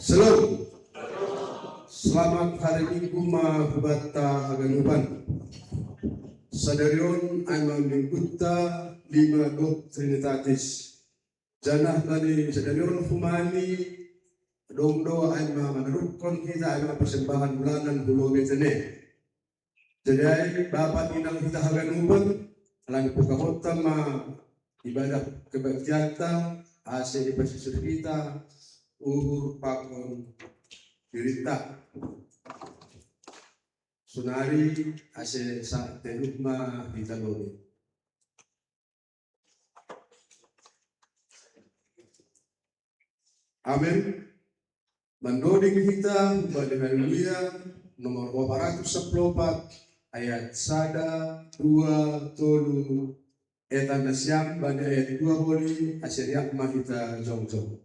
Shalom. Selamat hari Minggu mahubata haganuban. Sadarion ay mamingguta lima God Trinitatis. Janah bani sadarion humani dongdo ay mamanarukon kita ay mapasembahan bulanan buloge tene. Jadi ay bapak inang kita haganuban alang pukamota ibadah kebaktiatan ase di pasisir kita uhur pakon dirita sunari ase sa telukma ditaloni. Amin. Mandoding kita pada haleluya nomor 414 ayat 1, 2, 3 etan nasyam pada ayat 2 boli aseriak mahita jong-jong.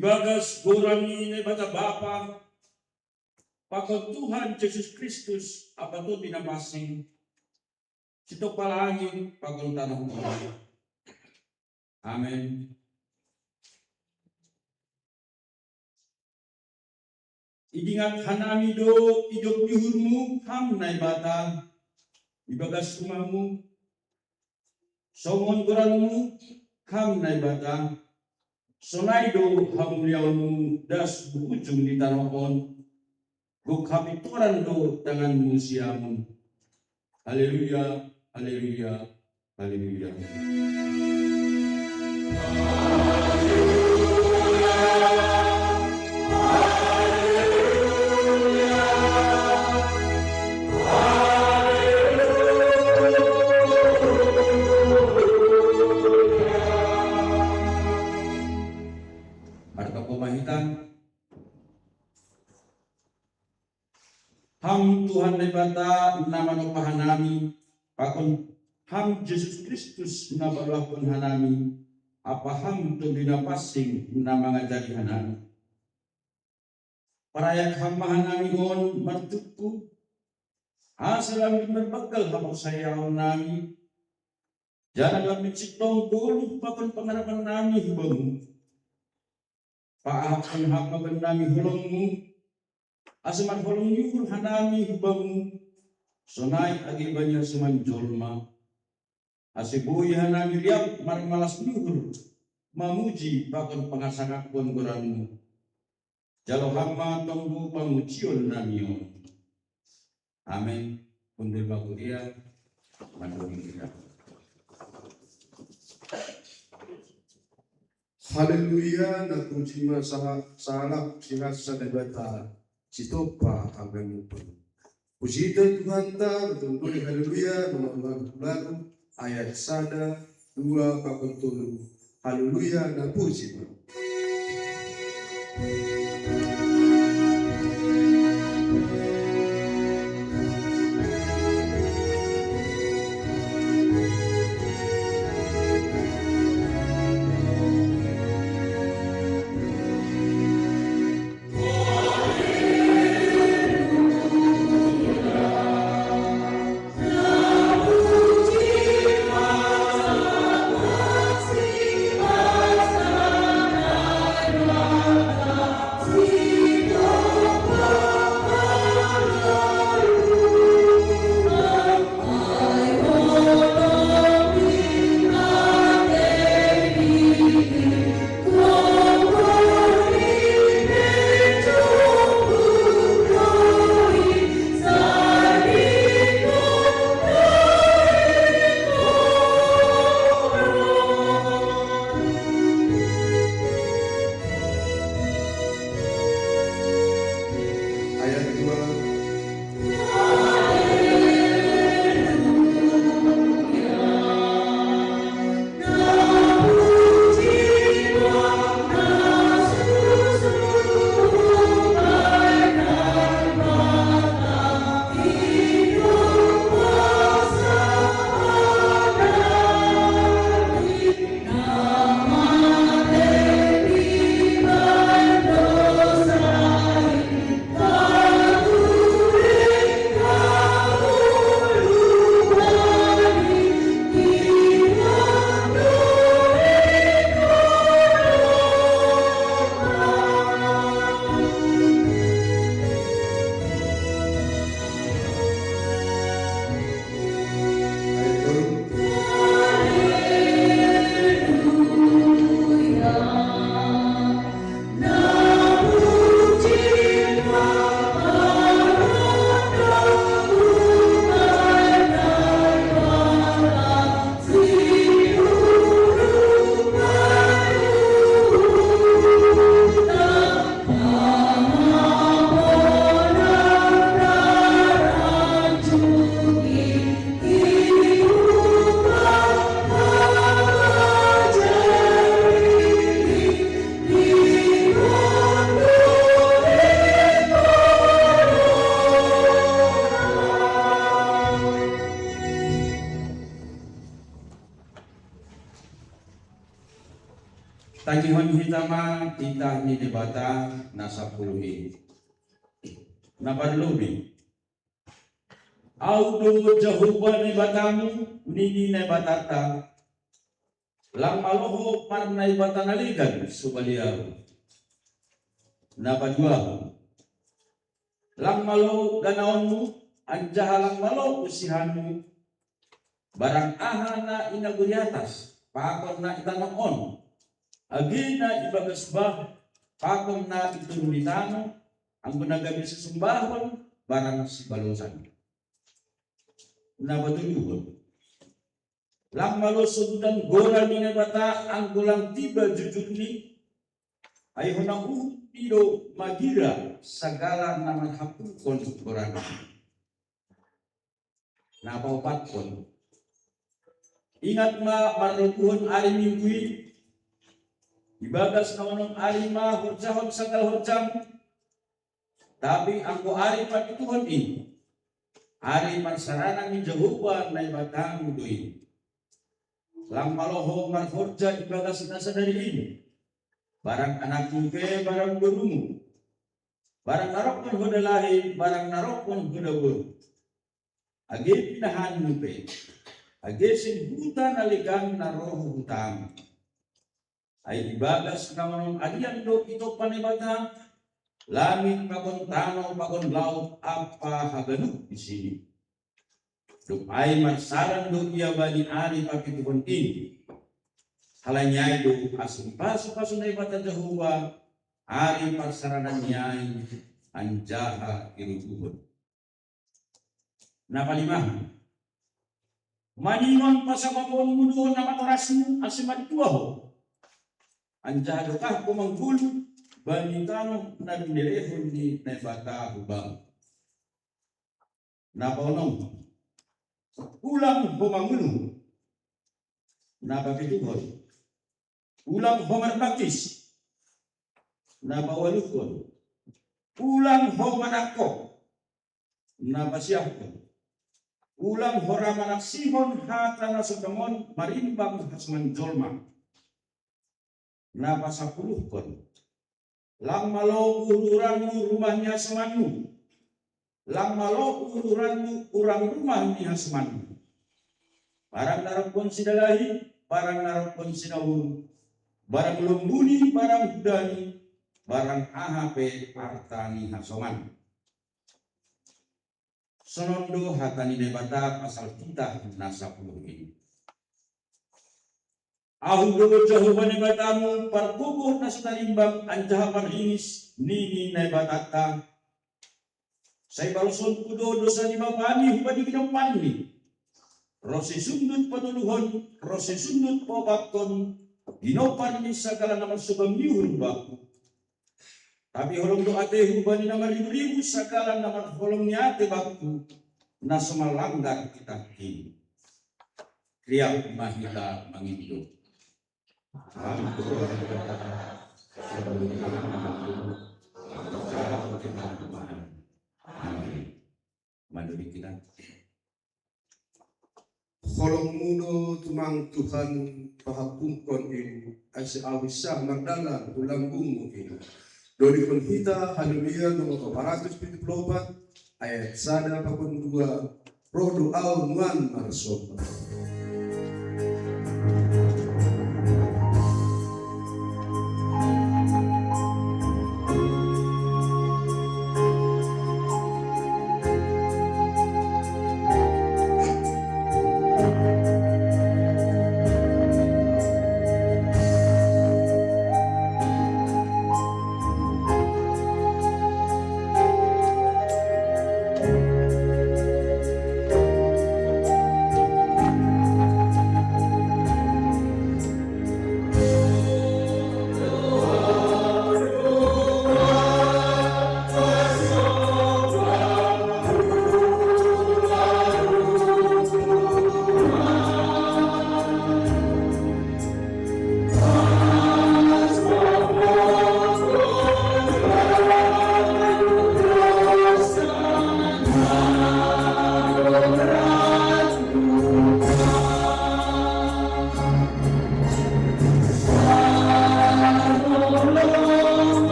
Ibagas gorani ni bata Bapa, pakon Tuhan Yesus Kristus, apa tu binabasing, sito palagi pakon tanah Allah. Amin. Idingat hanami do idok dihurmu ham nai bata, ibagas rumahmu, songon goranmu ham nai bata. Sonaido hamuliamu das berujung di tanahon, bukapitoran do tanganmu siamu. Haleluya, haleluya, haleluya. Ham Tuhan lebata nama pahanami, pakon ham Yesus Kristus nabalakon hanami, apa ham tu binapasing nama ngajari hanami. Parayak hamahan nami on martuku. Hasil kami berbekal hamau sayaw nami. Jangan kami citong gulu pakon pengarapan nami hubamu. Paakon hamagan nami hulungmu. Asaman hulung yuhul hanami hubamu. Sonai agi banyak seman jolma. Asibuhi hanami liap malas yuhul. Mamuji pakon pengasangakon goranmu. Jalo hama tonggu pamucion namion. Amin. Undur bakuria. Mandori kita. Haleluya na kunjima salap sihasa debata sitopa amen. Puji Tuhan ta betul haleluya nomor lagu ayat 1, 2, 3. Haleluya na puji. Tagihon hitama tita ni debata nasa puluhi. Nabarlumi. Audo Jehovah ni batamu nini ni batata. Lang maloho parnay batanaligan subaliaw. Nabaduaho. Lang malo ganaonmu anjaha lang malo usihanmu. Barang aha na inaguriatas pakon na itanoon. Agina ibagasbah, pakong na itunulitano, ang gunagabi sa sumbahon, barang si balosan. Nabatuyuhon. Lang malusundan gora ni bata, ang gulang tiba jujur ni, ay hunang pido magira, sagala naman hapukon gora ni. Napaupatkon. Ingat marukuhon ari mingguin, ibagas na unong arima hurjahon sa kalhurjam. Tapi angko ari patituhon ini. Ari mansarana ni Jehovah na ibatang muduin. Lang maloho marhurja ibagas na sa dari ini. Barang anak muke barang gurumu. barang narokon huda lahi, barang narokon huda wul. Age pinahan nupe, age sinhuta naligang na roh hutang. Ay ibagas naman adian do ito panibata, langit pagon tano pagon laut apa haganuk di sini. Ay marsaran do iya bani ari papituhon ini. Halanyay do asin paso na ibata Jehovah, ari parsaranan niyay anjaha irutuhon. Napalima, maningon pasababon mo doon na matorasmo asimatuaho. Anjaha do kah kumanggulu banitano na dinilehon ni Nebata hubang. Napaunong, ulang bumanguno, napapituhon, ulang homarbaktis, napawalukon, ulang homanako, napasyahkon, ulang horamanak sihon hata na sudamon marimbang hasman jolma, napasapuluhkon, lang malo ururanmu rumahnya semanmu, lang malo ururanmu urang rumah ni hasmanmu. Barang narapon sidalahi, barang narapon sinawun, barang lumbuni, barang hudani, barang ahape artani hasoman. Sonondo hatani Nebata pasal kita nasa puluh ini. Ahudo Jehovah Nebatamu parkubuh nasa talimbang anjaha parhinis nini Nebatata. Say baluson kudo dosa di bapani hubadi kinapani. Rose sundut patuluhon, rose sundut popatkon, ginopan ni sagala naman subang yuhun baku. Tapi holong do ate hubani naman ribu-ribu sagala naman holong ni ate baku, na sumalanggar kita kini. Kriya mahila mangindo. Amin. Manuri kita. Kolong muno tumang Tuhan pahapungkon ini ay awisa magdala ulang bungo ini. Dori kon kita haleluya nomor 474 ayat 182 roh doa nuan marsopa.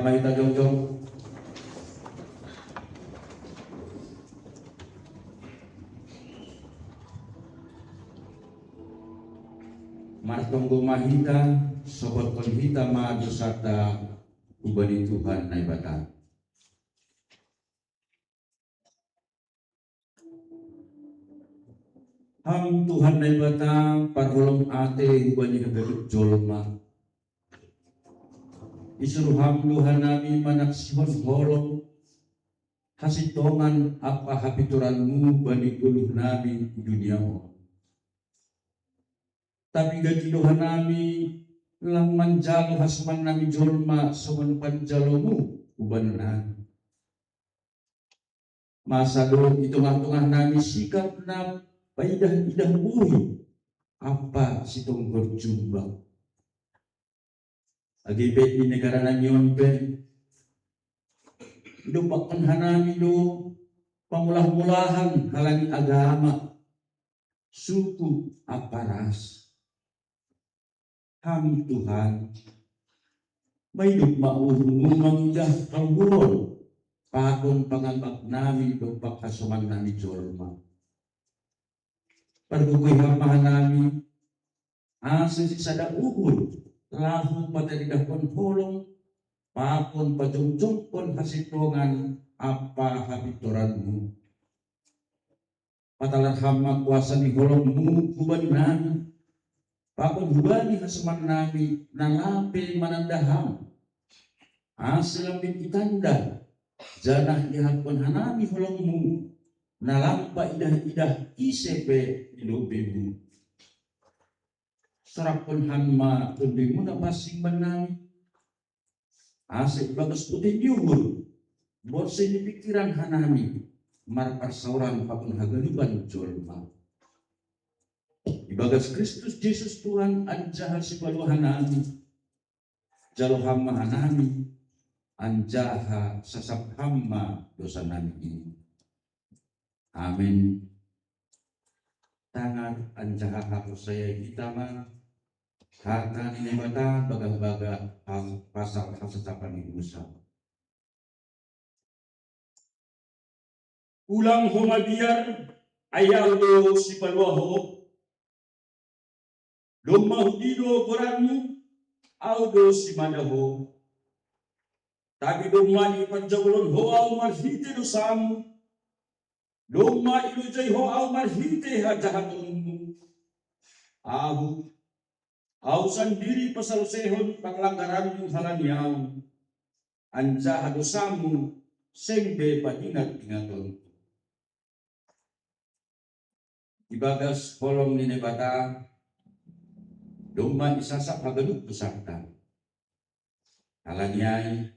Damai ta jong-jong. Martong gumahita, sobat konhita maju serta ubani Tuhan na ibatan. Ham Tuhan na ibatan, parulong ate ubani hagalut jolma. Isuruham Tuhan nami manaksihon holong, hasitongan apa habituranmu bani guluh nami di dunia mo. Tapi gaji Tuhan nami lang manjalo hasman nami jolma soman panjalomu uban nami. Masa doon itong-tungah nami sikap na paidah-idah uri apa sitong berjumpa. Agibet di negara namin pe, idupakan hanami do pamulah-mulahan halangi agama, suku aparas. Ham Tuhan, may dugmaurumang idah pangguron, pakon pangambak nami do pakasuman nami jorma. Pagkukuy hamahan nami, asa si sada uhul, lahu patalidah kon holong, pakon pajong-jong kon hasitongan apa habituranmu. Patalan hama kuasa ni holongmu kuban nami, pakon hubani hasuman nami nalape manandaham. Asilambin itanda, janah ihakon hanami holongmu, nalampa idah-idah isepe ilubimu. Sarapon hanma kundimu na pasing manami. Asik bagas putih nyuhur, borsi ni pikiran hanami, marparsauran pakon hagaluban jolma. Ibagas Kristus Yesus Tuhan anjaha si baluhan nami, jalo hamma hanami, anjaha sasap hamma dosa nami ini. Amin. Tangan anjaha hapus saya kita mah, harta ini bata baga-baga pasal hasasapan ibu usah. Ulang homabiar ayal do si paluaho, lomah hudido koranmu, audo si madaho. Tapi domani panjagulon hoau marhite dosamu, doma ilujay hoau marhite hajahatunmu. Au sendiri pasalsehon panglanggaranmu halanyaw, anjaha dosamu sengbe paingat-ingaton. Ibagas kolong ni nebata, doma isasak hagalut besarta. Halanyay,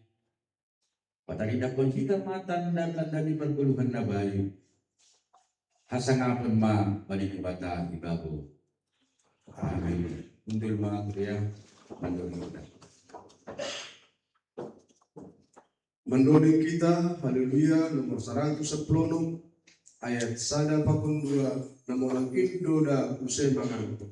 patalidakon kita matanda dari perguluhan na bayu. Hasangapon ma balik bata ibago. Amin. Untuk mga kuya, Mendoling kita, haleluya, nomor 110, ayat 1 pakun 2, namulang indo da usai manganto.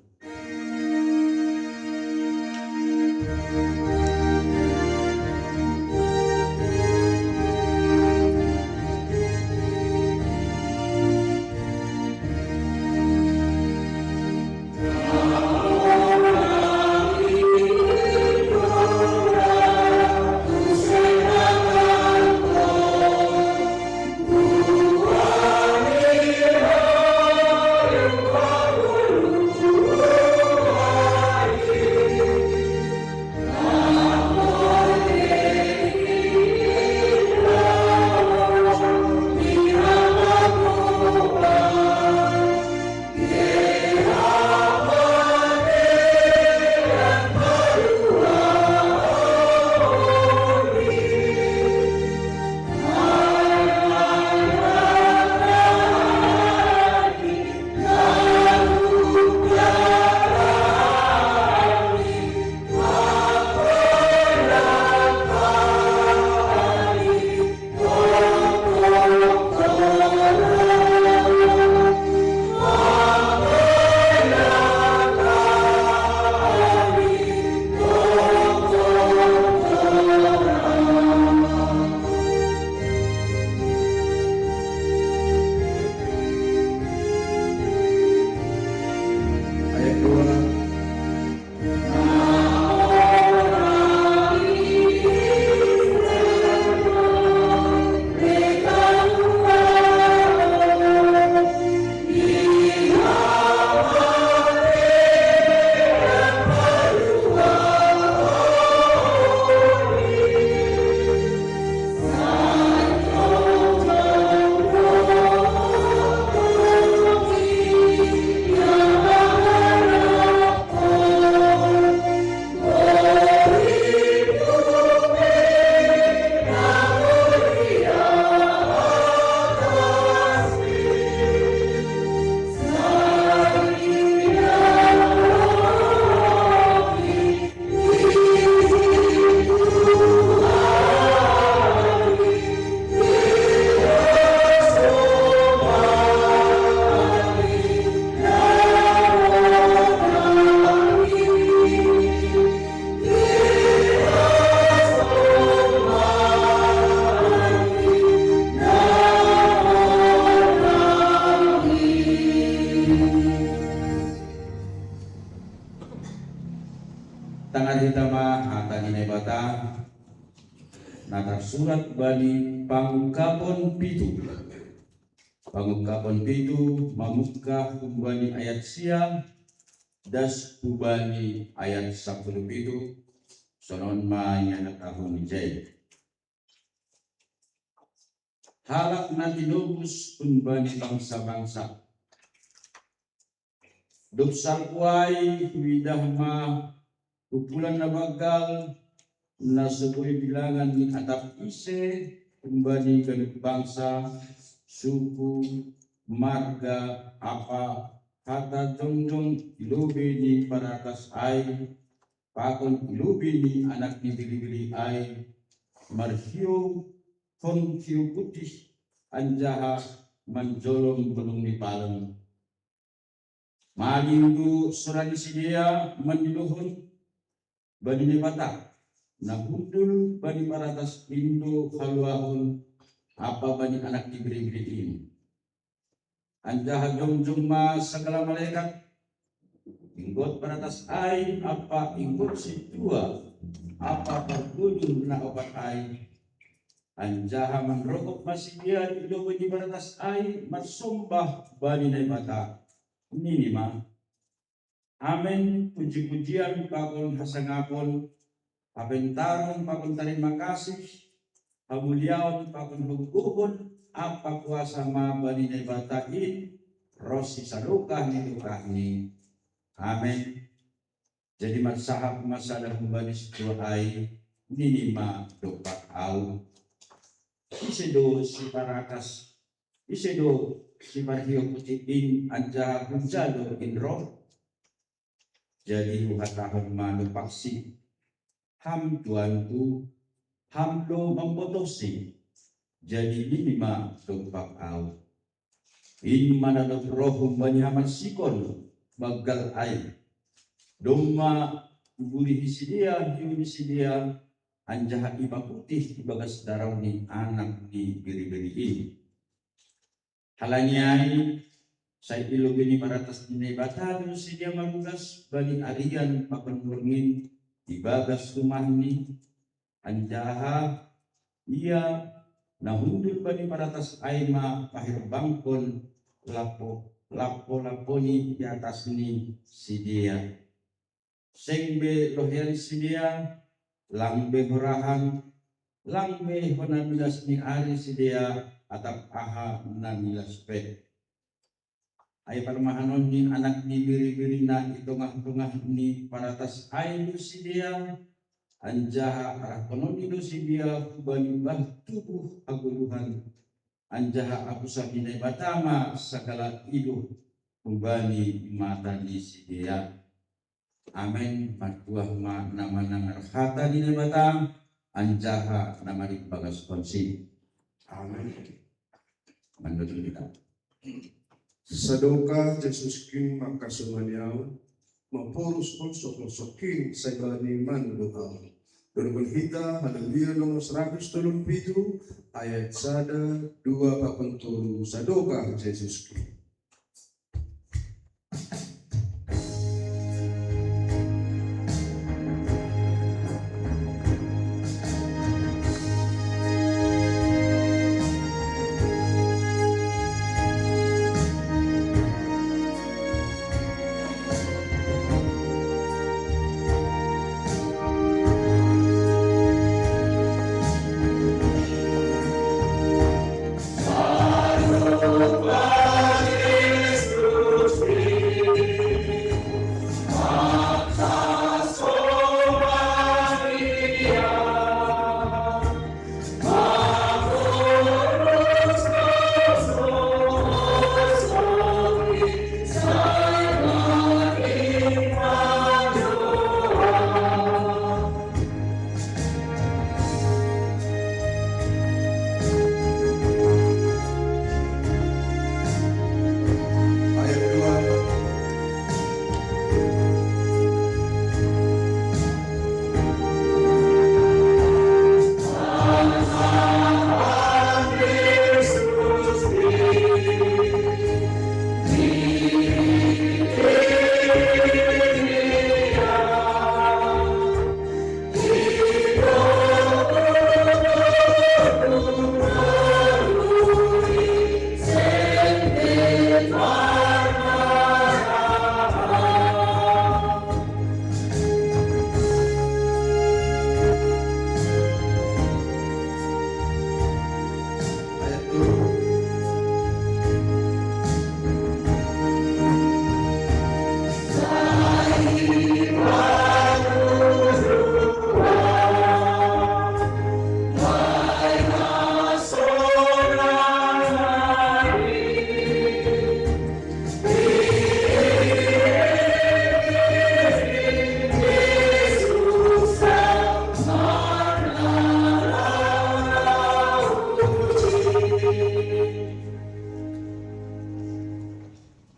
natarsurat bani pangungkapon pitu. Pangungkapon pitu mamuka hubani ayat siang das hubani ayat 10 pitu sonon ma yana tahun jay. Halak na tinubos hubani bangsa-bangsa. Dupsal kuay widah ma upulan na bagal na sebuah bilangan ni atap ise kembali ke bangsa, suku, marga, apa, kata jongjong ilubi ni paratas ay, pakon ilubi ni anak ni bili-bili ay, marhiyo, konkiyo putih, anjaha, manjolong belum ni palem. Malindu surani sidia mandiluhun bani ni batak. Nabundul bani paratas Indo haluahun apa bani anak diberi ini. Anjaha jongjong ma segala malaikat inggot paratas ai apa inggot si tua apa pergudul na obat ai. Anjaha manrokok masih dia ido bani paratas ai marsombah bani nai mata ini mah. Amin puji-pujian pakon hasangapon abentarong pakon terima kasih, hamuliaon pakon hukuhun, apa kuasa ma bani nebatain, rosi salukah ni lukah ni. Amin. Jadi masalah masalah bani setua ai, nini ma dopak au. Isedo si parakas, isedo si parhio putiin anja hunjalo inro. Jadi uhatahon ma dopaksi. Ham tuanku, ham lo mempotosi. Jadi ini ma dopak au. Ini mana dok rohum banyaman sikon bagal ai. Doma buri hisidia, hiu hisidia, anjaha iba putih ibagas darau ni anak ni biri-biri ini. Halanyai saya ilogini maratas ni batado sidia marugas bani arian papan murngin di bagas rumah ni anjaha ia nahundul bani paratas aima pahir bangkon lapo-laponi di atas ni si dia sengbe loher si dia langbe horahan langbe honamilas ni ari si dia atap aha namilas pe ay parmahanon ni anak ni biri-biri na itongah-tongah ni paratas ay si dia anjaha arakonon ni si dia kubani bah tubuh aguluhan anjaha aku sabinay batama segala iduh kubani mata ni si dia. Amin. Matuah ma nama nangar hata ni batam anjaha nama di bagas konsi. Amin. Menurut kita. Sadoka Jesus King makasumaniaw, mapurus konsok King sa ibaniman doa. Doon kita, haleluya nomor 137 ayat 1, 2, 80 Sadoka Jesus King. Bye.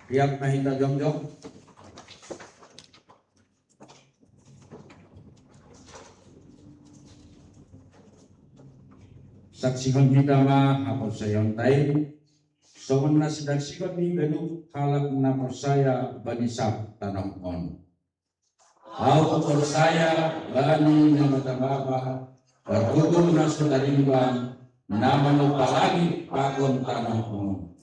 Tiap mahita jongjong. Saksikan kita mah hapus sayang tayo. Soman na sidaksikan ni Benu halak na persaya banisap tanong on. Au persaya bani na matababa berhukum na sudarimbang na manupalangi pakon tanong on.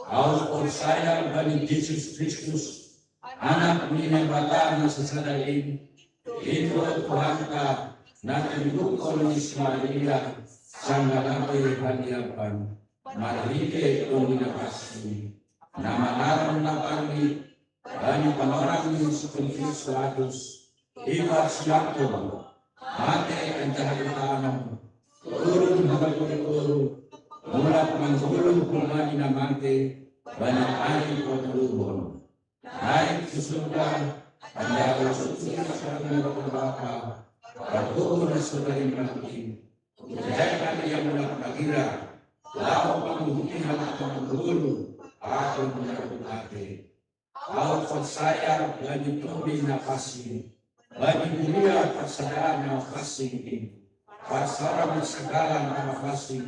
Au persaya bani Yesus Kristus anak ni bata na sasadain ito Tuhan ka na tinukol ni Ismailia sa nalabi haniapan. Marike tumina pasti nama naram na pagi bani panorang ni sekuntis latus iba siato mate antahatanam turun habaguru mulak manggulung kumani na mate bani ani koturun naik ke surga anda suci sa bapa berhukum na saudari mati jangan yang mulak bagira lalu penghukuman akan dulu aku mengerti kau persaya bagi tubi nafasi bagi mulia persaudaraan nafasi pasaran segala nafasi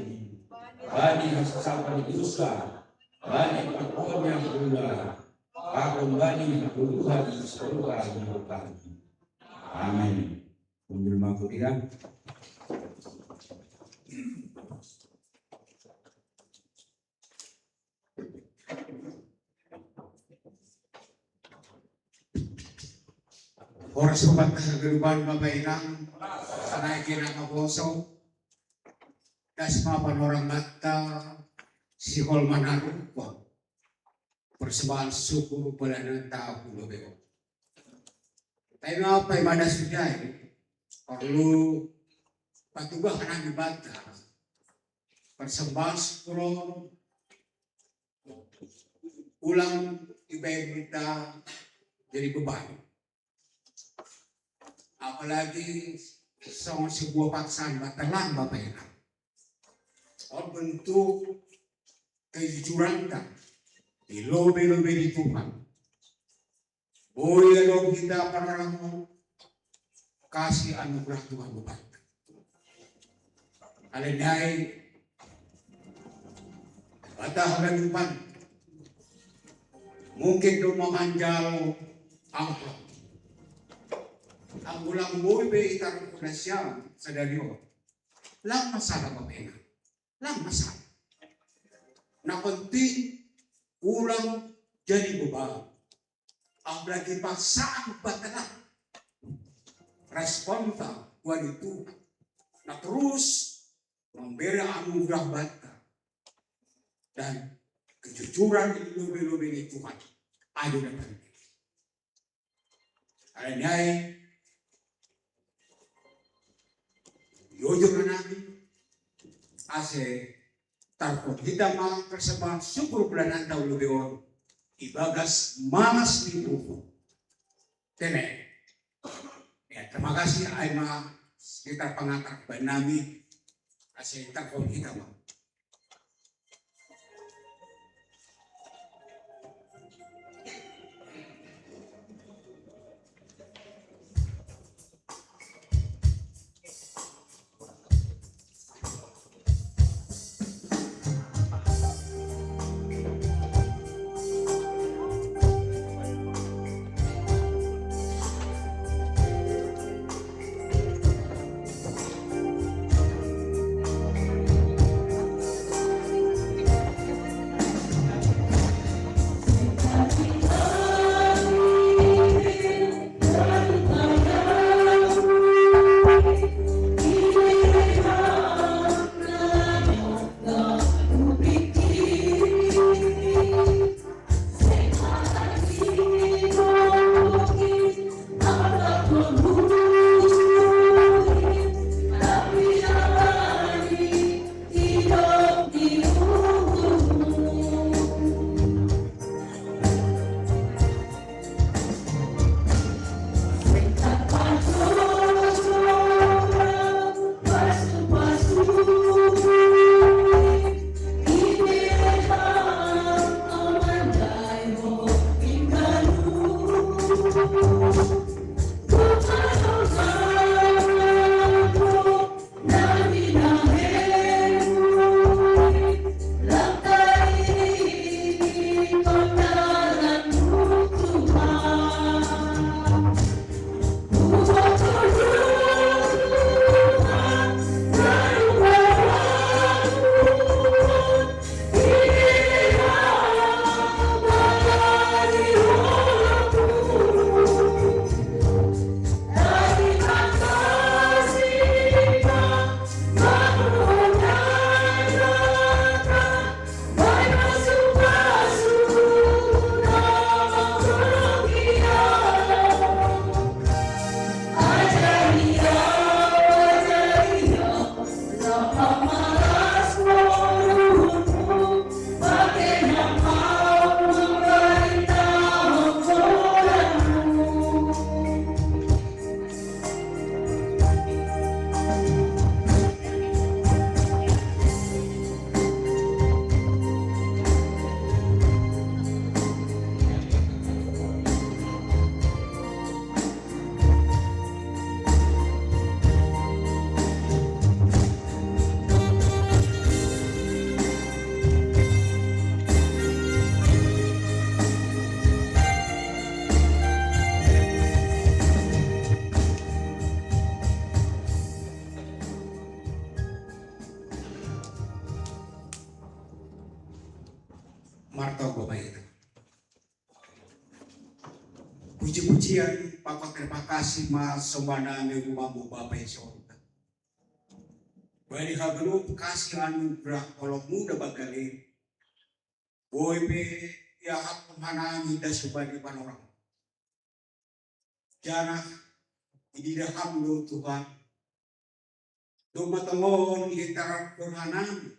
bagi kesesatan dosa bagi perbuatan yang benar aku bagi Tuhan seluruh hidup. Amin. Menjelma ketiga. Oras sobat kehidupan mabainan sanay kinakaboso das mapan orang mata si Holman Arupa persembahan syukur pada nanta aku lebih. Tapi apa yang ada sudah perlu patugah kanang dibata persembahan syukur ulang ibadah kita jadi beban. Apalagi sa sebuah paksaan batalan Bapak Ibu. O bentuk kejujuran kan di lobe-lobe di Tuhan. Boleh dong kita pernah kasih anugerah Tuhan Bapak. Alenai batahan Tuhan. Mungkin dong memanjal angklok. Ang ulang mo be itarong ko na siya sa dalyo. Lang masala ba pena? Lang masala. Na konti ulang jadi bubang. Ang lagi pa saan batala. Responta kuan itu na terus memberi anugerah bata. Dan kejujuran di lobe-lobe ni Tuhan. Ada datang. Alenai yoyo na namin ase tarpot kita mga persembahan syukur pelanan tahu lubeon ibagas mamas ni buku tene ya terima kasih ay mga sekitar pangakak nami ase tarpot kita mga martaw bapak itu. Puji-pujian, Bapak terima kasih mas sombana rumahmu Bapak Sorga. Bani hagalup kasih anugerah kalau muda bagali. Boy be ya hak pemhanami dan sebagai panorang. Jana ini dah hamdu Tuhan. Doma tangon hitara kurhanami.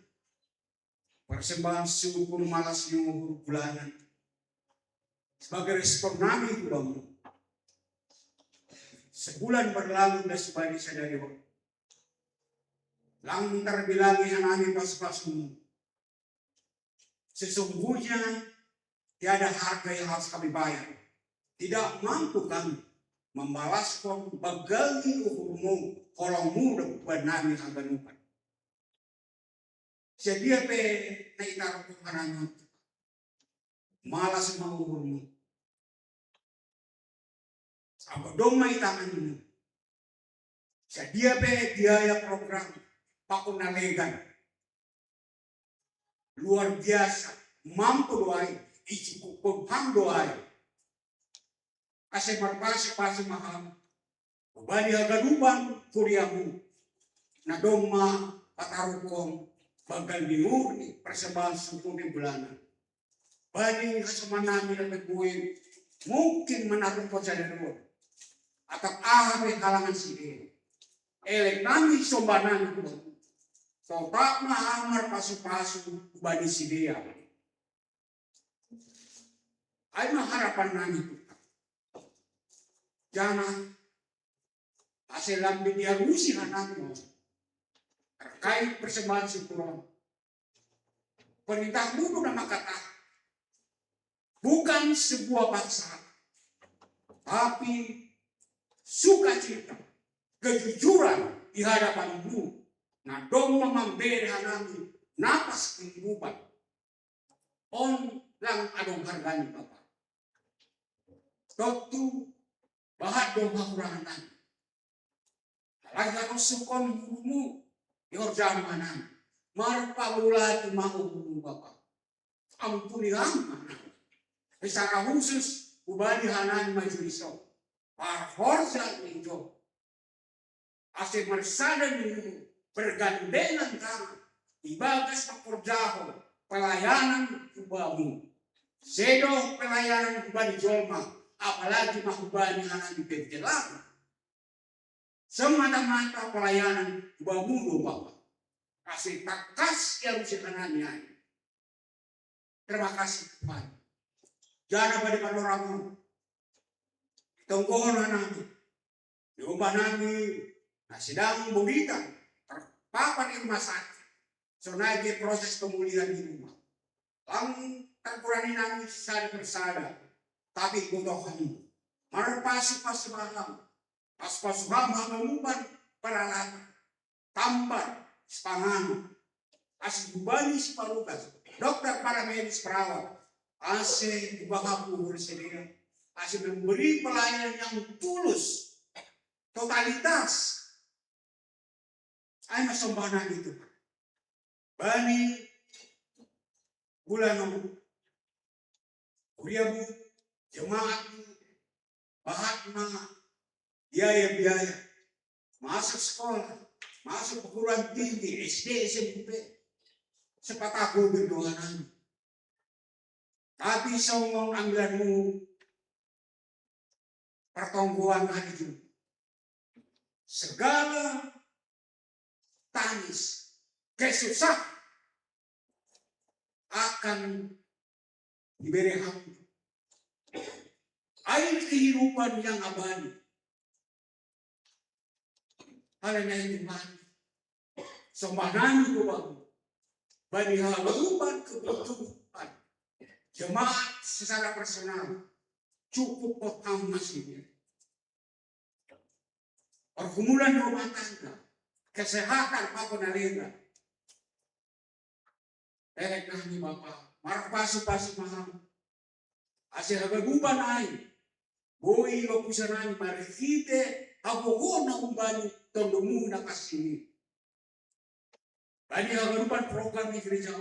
Persembahan syukur malas nyuhur bulanan. Sebagai respon kami Tuhan. Sebulan berlalu dan sebagai sadari waktu. Lang terbilangi anani pas-pasmu. Sesungguhnya tiada harga yang harus kami bayar. Tidak mampu kami membalaskan bagali uhurmu kolongmu dan benami haganupan. Sedia pe naikar kuhanangan. Malas menguhurmu. Apa domai tanganmu. Sedia pe biaya program pakunalegan. Luar biasa. Mampu doai. Icukupun ham doai. Kasih marpasi maham. Bani haganupan kuriamu. Nadoma patarukong. Bagal diurni persembahan suku di bulanan. Bani hasamanami dan kebuin. Mungkin menaruh konsadero. Atau ahami kalangan sini. Elek kami sombanan itu. Totak mahamar pasu-pasu bani sidia. Ayo harapan nami itu. Jangan hasil lambi dia rusi hanami. Terkait persembahan syukuran. Perintah bunuh nama kata. Bukan sebuah paksa. Tapi sukacita. Kejujuran di hadapanmu. Nah dong memberi hanami. Napas kehidupan. On lang adong harganya Bapak. Doktu bahat dong hakurangan nami. Lagi harus sukon gurumu. Yordan mana? Marpa mulai mau guru Bapak. Ampuni mana? Secara khusus ubani hanan majuliso. Parhorsa itu. Asal mersadan ini bergandengan tangan. Ibagas pekerjaan pelayanan kubamu. Sedo pelayanan kubani jolma. Apalagi mahubani hanan di penjelang. Semata-mata pelayanan kubamu Bapak. Kasih takas yang sebenarnya. Terima kasih Tuhan. Jangan pada panoramu. Tungguan nami. Di rumah nami. Sedang berita. Terpapar di rumah sakit. So naik proses pemulihan di rumah. Lang terkurani nami sadar bersada. Tapi butuh kamu. Marpasi-pasi malam. Pas-pas ramah mengumpar peralatan. Tambar. Sepangan. Asli bubani sepalukas. Dokter paramedis perawat. Asli dibahaku bersedia. Asli memberi pelayanan yang tulus. Totalitas. Ayo sembahan itu. Bani. Bulan kuriamu. Jemaatmu. Bahatma. Biaya-biaya. Masuk sekolah. Masuk perguruan tinggi. SD, SMP. Sepataku berdoanan. Tapi songong anggaranmu. Pertongguan hari itu. Segala tangis. Kesusah. Akan diberi hak. Air kehidupan yang abadi. Halnya itu mati. Sembahan itu Bapak. Bani halaman kebutuhan. Jemaat secara personal. Cukup petang masihnya. Pergumulan rumah tangga. Kesehatan Bapak Nalega. Elek kami Bapak. Marpasu-pasu mahal. Asyik hagaguban air. Boi lopusanani marikite. Ako na umbani tondomu na kasini. Bani hagarupan program di gereja.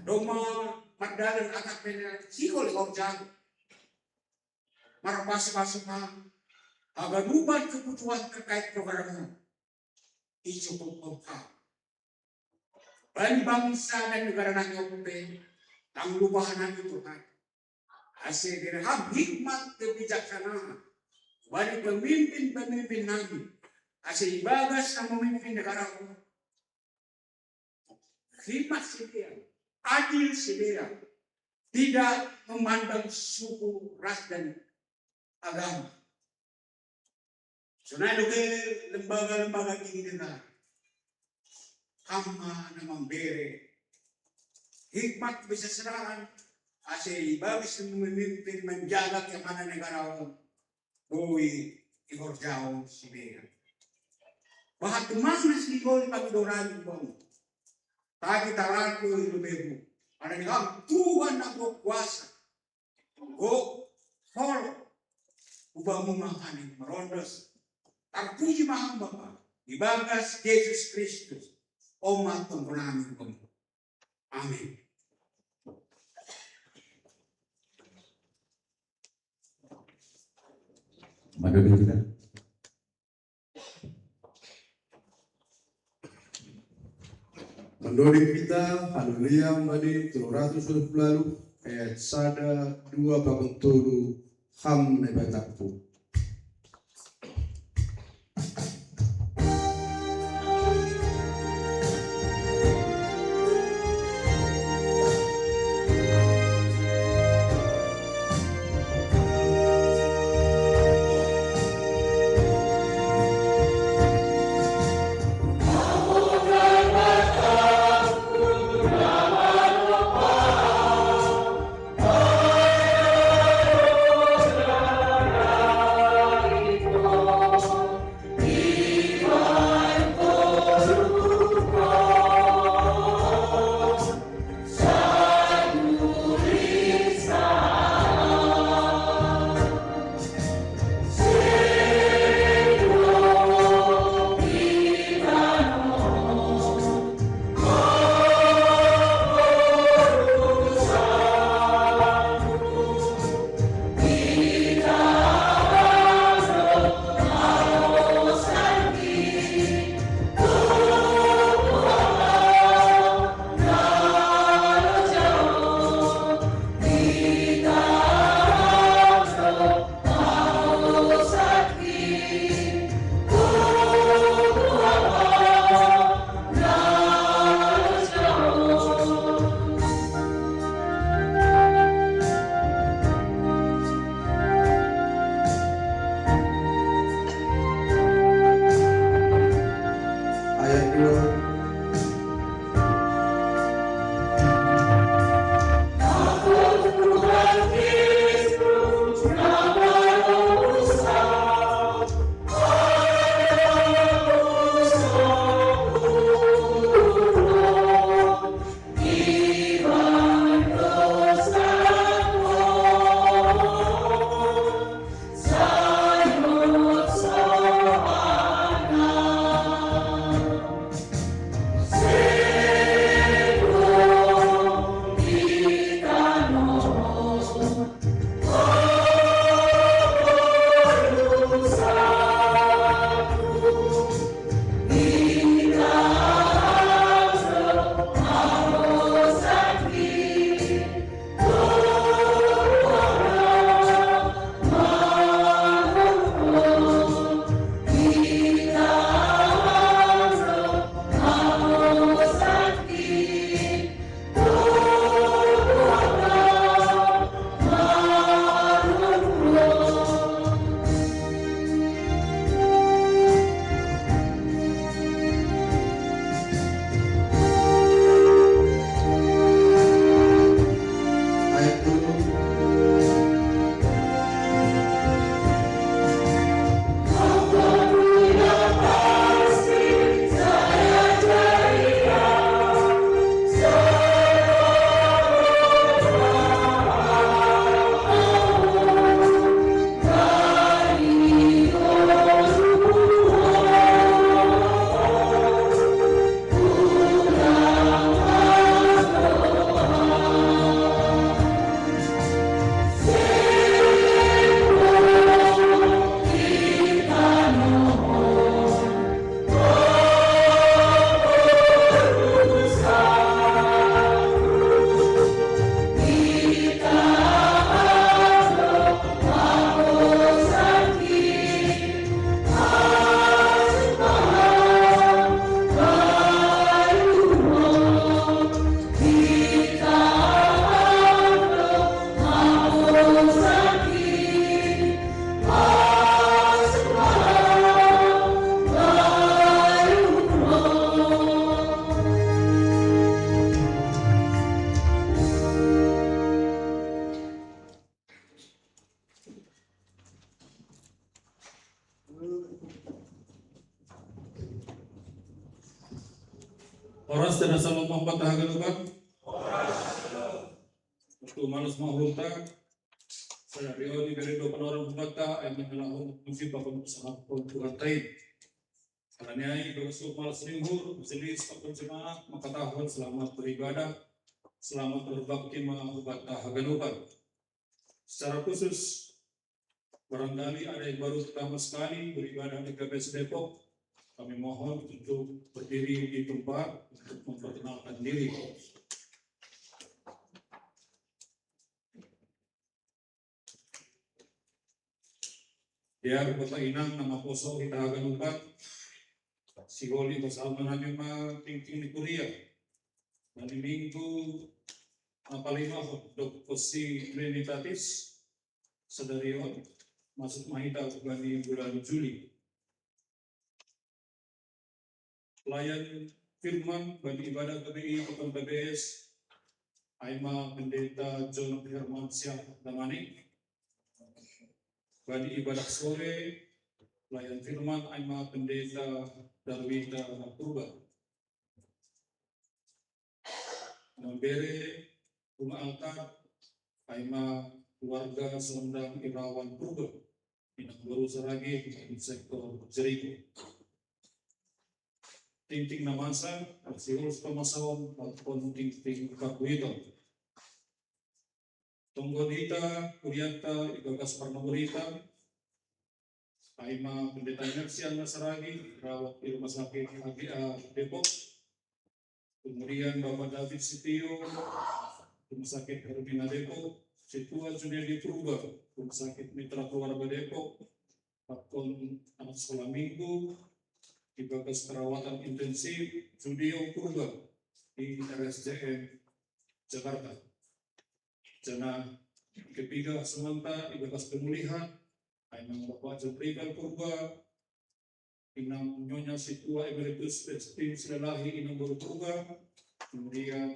Doma magdalan anak na sikol o dyan. Marapasa-pasa pa, aganuban kebutuhan terkait program icukup ka. Bangsa dan negara natin ang lubahan ng Tuhan. Kasi dirham hikmat kebijaksanaan. Balik pemimpin-pemimpin namin. Kasi ibagas na memimpin negara ko. Hikmat si dia, adil si dia. Tidak memandang suku, ras, dan agama. Sunod lembaga-lembaga tinggi negara. Kama na memberi hikmat bisa seraan asi bagis memimpin menjaga keamanan negara bui Igor Jao Sibera. Bahat mana si Igor pagdoran bang tadi talaku ilubebu ada nikam Tuhan aku kuasa go hol ubah memahami merondos terpuji maham Bapa dibagas Yesus Kristus umat pembenaran pun. Amin. Maduri kita. Menurut kita, haleluya madi 300 lalu ayat sada 2 babang tolu ham nebatapu. Oras dan salam mampat hagalukan. Waktu malas mahulta. Saya Rio di Gerido Panoram Bata ay mengalahun musib pakon sa Tuhan tayo. Karena bersup malas linggur, selis pakon jemaat, makatahon selamat beribadah, selamat berbakti mahubata hagalukan. Secara khusus, barangkali ada yang baru pertama sekali beribadah di KPS Depok, kami mohon untuk berdiri di tempat untuk memperkenalkan diri. Ya, Bapak Inang, nama poso kita aganukan, si Holi bersama namin tingting di Korea. Dan di minggu palima dok posi Trinitatis, sedarion masuk mahita di bulan Juli. Pelayan firman bagi ibadah KPI Kota PBS Aima Pendeta John Hermansyah Damani. Bagi ibadah sore pelayan firman Aima Pendeta Darwita Purba. Memberi rumah altar Aima keluarga Sondang Irawan Purba. Inang baru seragi di sektor Jericho. Ting-ting namasa, aksius pemasawan, ataupun ting-ting kakuito. Tonggonita, Kuriata, Igagas Parnaburita, Aima Pendeta Mersian Nasaragi, rawat di Rumah Sakit HGA Depok. Kemudian Bapak David Sitio, Rumah Sakit Hermina Depok. Situa Juniadi Purba, Rumah Sakit Mitra Keluarga Depok. Pakon anak sekolah minggu, Ibagas perawatan intensif Judio Purba di RSJM Jakarta. Jana ketiga semanta Ibagas pemulihan Ainang Bapak Jebrigal Purba, Inang Nyonya Situa Emeritus Pestin Silalahi Inang Baru Purba, kemudian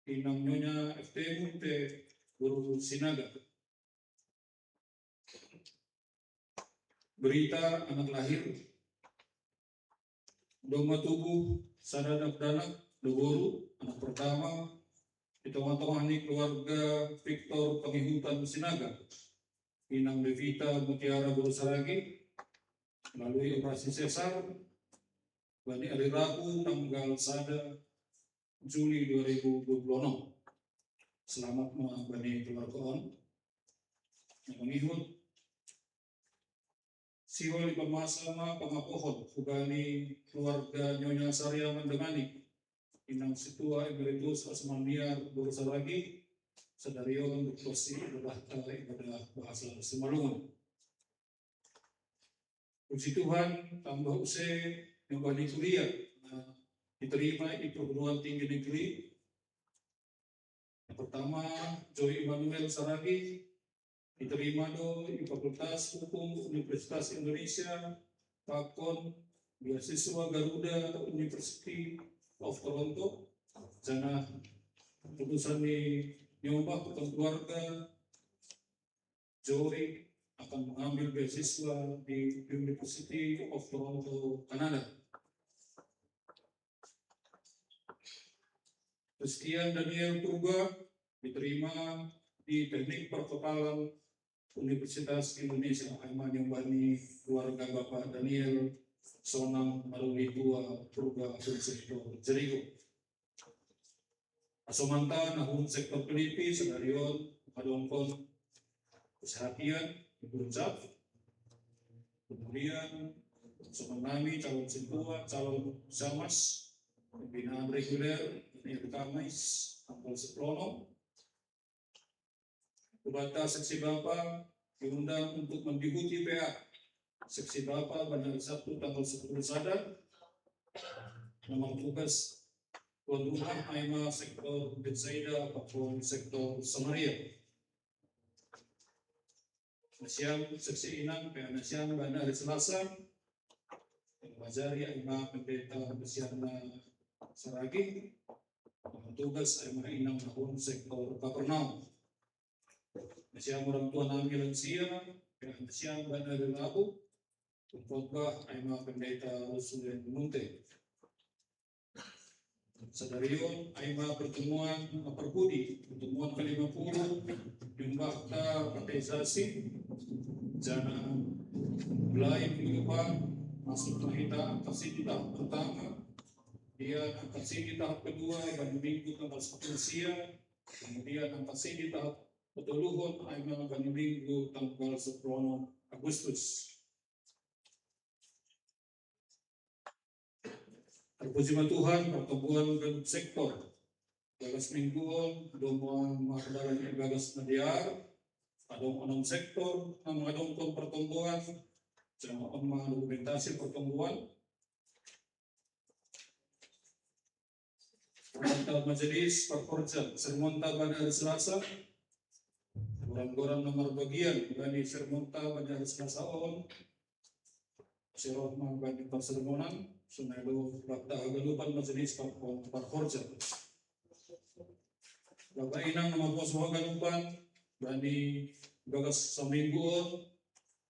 Inang Nyonya FT Munte Guru Sinaga. Berita anak lahir Doma tubuh Sadadak Danak Dogoru, anak pertama di tengah-tengah keluarga Victor Pangihutan Sinaga, Inang Devita Mutiara Guru Saragi, melalui operasi sesar, pada hari Rabu tanggal 1 Juli 2026. Selamat bani keluarga on, yang mengihut siwal di pemasama pangapohon, hugani keluarga Nyonya Sarya Mandengani, Inang Situa Emeritus Asmaniar Bursalagi, sedarion bertosi ibadah bahasa Semalungun. Puji Tuhan, tambah usai yang bani kuliah, diterima di perguruan tinggi negeri. Yang pertama, Joy Emmanuel Saragi, diterima di Fakultas Hukum Universitas Indonesia, Pakon beasiswa Garuda University of Toronto. Jana putusan di nyoba keluarga Joy akan mengambil beasiswa di University of Toronto, Kanada. Christian Daniel Purba diterima di Teknik Pertokalan Universitas Indonesia. Aima Nyombani keluarga Bapak Daniel Sonang Maruli Tua Purba sektor Jericho. Asomanta nahun sektor Pelipis Sedarion Padongkon Kesehatian berucap. Kemudian Somanami calon Sintua, calon Samas, pembinaan reguler yang Kamais, Ampel Seplono. Kubata Seksi Bapak diundang untuk mengikuti PA Seksi Bapak pada hari Sabtu tanggal 10 Sadar. Nomor tugas Tuan Rumah Aima sektor Betsaida, Pakuan sektor Samaria. Nasyam Seksi Inang PA Nasyam pada hari Selasa. Wajari Aima Pendeta Besiarna Saragi. Nomor tugas Aima Inang tahun sektor Kapernaum. Nasyam orang tua nabi lansia, nasyam pada hari Rabu, khotbah Aima Pendeta Rusulen Munte. Sadarion ay mga pertemuan perpudi, pertemuan ke-50 Jumbakta Kateisasi Jana mulai minggu depan masuk kita angkasi tahap pertama, dia angkasi di tahap kedua dan minggu tanggal 10 siang, kemudian angkasi di tahap petuluhon ay mga minggu tanggal 10 Agustus. Terpuji Tuhan, pertemuan dan sektor gagas mingguan, domuan makadalan yang gagas mediar, adong onong sektor, adong pertemuan, jangan mga dokumentasi pertemuan, perantau majelis perkorja, sermonta pada hari Selasa, orang-orang nomor bagian dari sermonta pada hari Selasa on, seromah bagi persermonan, sunelo bakta agalupan majelis perkorja. Bapak inang nama pos agalupan, dari gagas semingguan,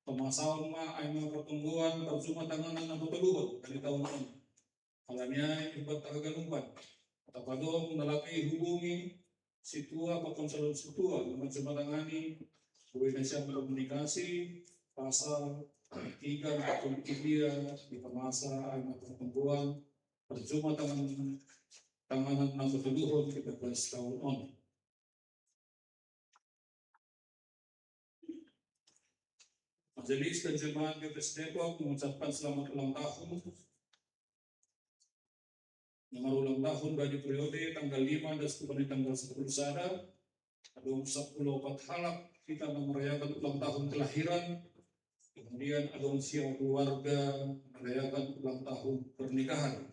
pemasawan ma ay mga pertumbuhan percuma tanganan na tutuluhan dari tahun ini. Alanya iba't agalupan. Tapadong nalaki hubungi situa pakonsalon situa naman sumatangani buhay na siya komunikasi pasal 3 dia di pemasa ay pertumbuhan percuma tanganan na tutuluhan 13 tahun on. Majelis dan Jemaat BPS Depok mengucapkan selamat ulang tahun. Nomor ulang tahun bagi periode tanggal 5 dan sampai tanggal 10 Sada. Adong 10 halak kita merayakan ulang tahun kelahiran. Kemudian adong siang keluarga merayakan ulang tahun pernikahan.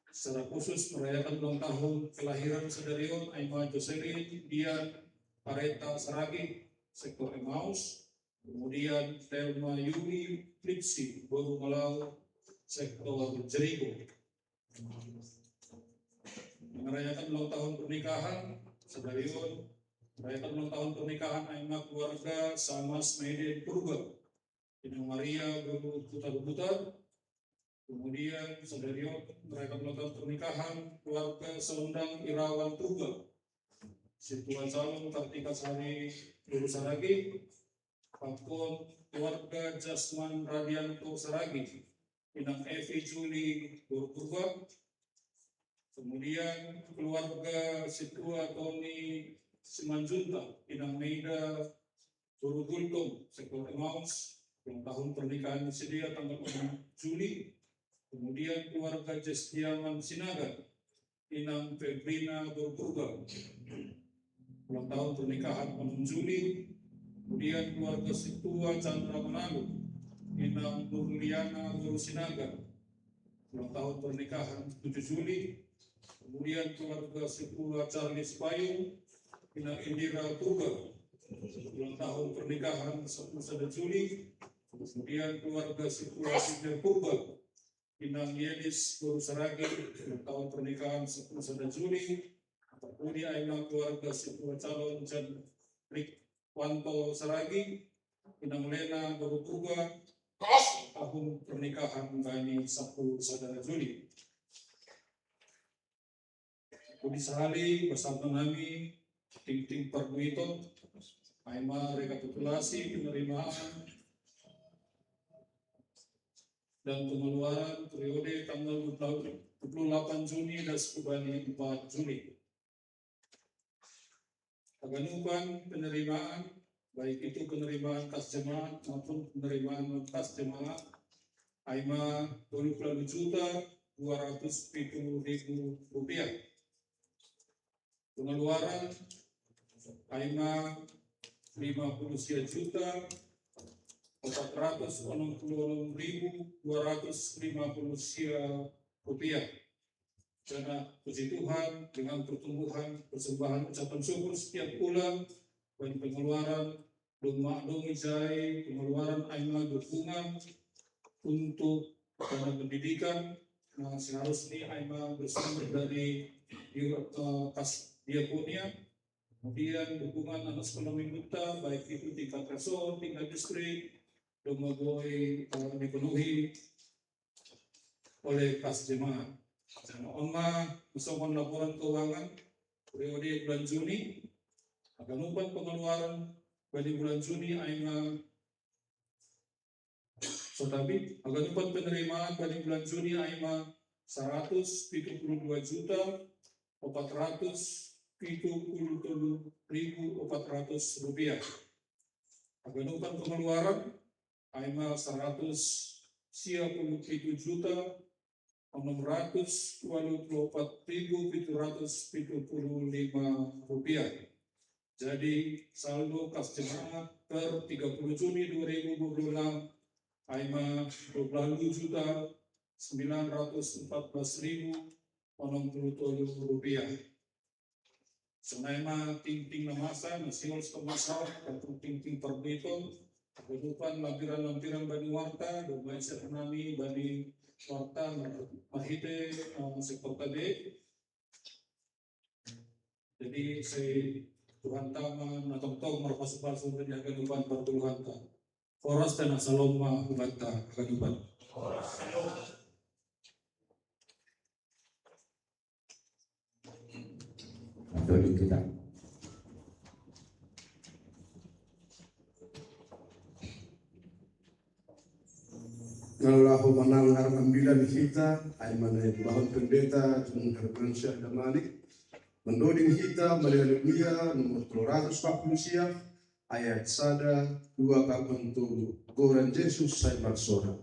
Secara khusus merayakan ulang tahun kelahiran Sadarion Aima Joselin Dian Pareta Saragi sektor Emmaus. Kemudian Telma Yuri Lipsi Boru Malau sektor Jericho. Merayakan ulang tahun pernikahan Sadarion merayakan ulang tahun pernikahan Aima keluarga Samas Medan Purba Inang Maria Boru Putar-Putar. Kemudian Sadarion merayakan ulang tahun pernikahan keluarga Sondang Irawan Purba Situan Salung Kartika Sari Boru Saragi. Pakon keluarga Jasman Radianto Saragi, Inang Evi Juli Purba. Kemudian keluarga Situa Tony Simanjunta, Inang Meida Burugultom, sektor Emmaus, ulang tahun pernikahan sedia tanggal 6 Juli. Kemudian keluarga Jestiaman Sinaga, Inang Febrina Purba, ulang tahun pernikahan 6 Juli. Kemudian keluarga Situa Chandra Manado, Inang Nurliana Sinaga, ulang tahun pernikahan 7 Juli. Kemudian keluarga Situa Charles Payung, Inang Indira Purba, ulang tahun pernikahan 11 Juli. Kemudian keluarga Situa Sidney Purba, Inang Yelis Boru Saragi, ulang tahun pernikahan 11 Juli. Kemudian Inang keluarga Situa calon Jan Wanto Saragi, Inang Lena Boru Purba, tahun pernikahan Bani 10 Juli. Kudi sehari bersama kami ting-ting perbuiton Aima rekapitulasi penerimaan dan pengeluaran periode tanggal 28 Juni dan 4 Juli. Aganupan penerimaan baik itu penerimaan kas jemaat maupun penerimaan non kas jemaat Aima 22.270.000 rupiah. Pengeluaran Aima 50.466.250 rupiah. Karena puji Tuhan dengan pertumbuhan persembahan ucapan syukur setiap bulan dan pengeluaran doma ijai, pengeluaran Aima dukungan untuk dana pendidikan. Nah, seharusnya Aima bersumber dari kas diakonia, kemudian dukungan anak sekolah mingguta baik itu tingkat resor, tingkat distrik, domagoy dipenuhi oleh kas jemaat. Sa naunma, gusto kong laporan keuangan periode bulan Juni. Aganupan pengeluaran pada bulan Juni ay aganupan penerimaan pada bulan Juni ay 172.477.400 rupiah. Aganupan pengeluaran ay 167.624.775 rupiah. Jadi saldo kas jemaah per 30 Juni 2026 ay 20.914.060 rupiah. Senai ting-ting na masa na silos kemasaw atau ting-ting perbito kehidupan lampiran-lampiran bani warta dan mindset nami bani warta mahite seperti jadi saya Tuhan taman atau tau marpasupal sumber jaga depan pertuluhan ta. Foras dan asaloma banta kehidupan. Doli kita. Nalahu manangar ambilan kita ay manay bahon pendeta ng Hermansyah Damalik. Mendoding kita Haleluya nomor 340 ayat 1 2 kapantu Goran Yesus say magsora.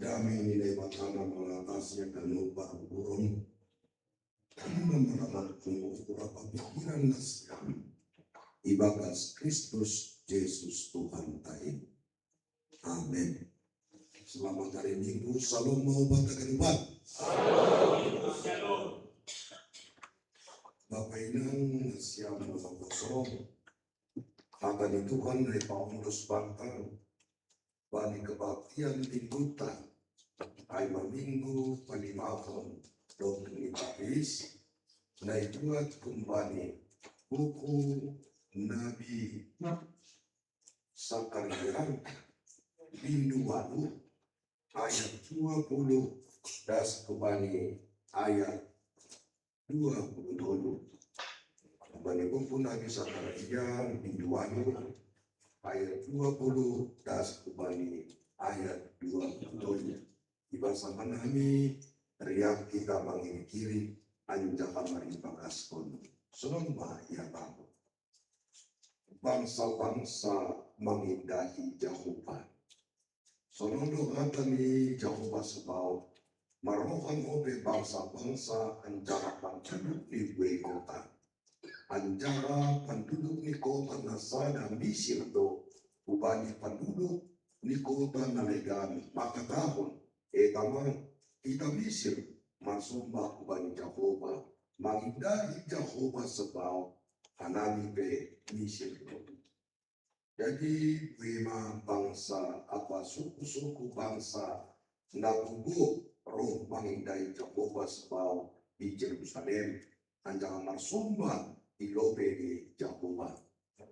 damai nilai matana mengatasnya dan lupa burung. Kami memarakan berapa pikiran nasiam. Ibagas Kristus Yesus Tuhan Taib. Amin. Selamat hari Minggu. Salam mau batakan ubat. Bapak Inang nasiam kosong. Akan itu kan dari Paulus Bantar. Bani kebaktian tinggutan. Aima minggu palimakon. Dokter Ibadis. Naik buat kembali. Buku Nabi Sakaria Bindu Walu ayat 20 das kembali ayat 27. Kembali buku Nabi Sakaria Bindu Walu ayat 20 das kembali ayat 27. Ibasa manami riak kita mengikiri anjakan marimpagaskon. Selama ia bangun. Bangsa-bangsa mengindahi Jehovah. Sonondo hatani Jehovah sebau. Marohan obe bangsa-bangsa anjara penduduk di kota. Anjara penduduk di kota Nasada Misir do. Ubani penduduk di kota Nalegan. Maka tahun etama kita Misir. Marsumba ubani Jehovah. Mengindahi Jehovah sebau. Hanami be Misir. Jadi lima bangsa apa suku-suku bangsa nabubu roh mengindai Jehovah sebau di Yerusalem anjang marsumba di lobe di Jehovah.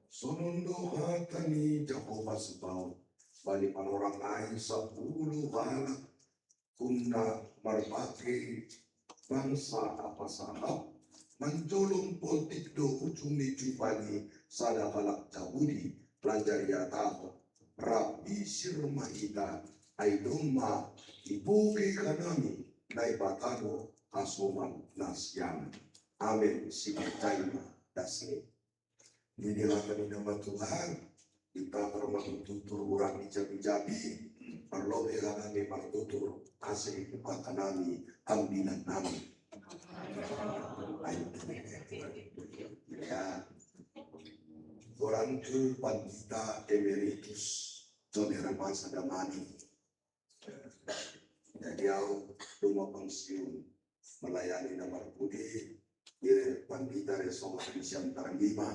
Sonondo hatani Jehovah sebau bani panorang ai 10 halak kuna marpake bangsa apa sahab menjolong politik do ujung di jubani sada halak jabudi pelajaria tahu rabi sirmahita aidoma ibuke kanami naibatano asoman nasyam. Amin. Sipacaima dasni. Dinilakan nama Tuhan kita perlu tutur urang di jabi-jabi perlu kami tutur asli kata nami ambilan nami. Ya, orang itu Pandita Emeritus Saudara Masa Damani. Jadi aku rumah pensiun melayani nomor budi dia Pandita Resolusi Siantara Lima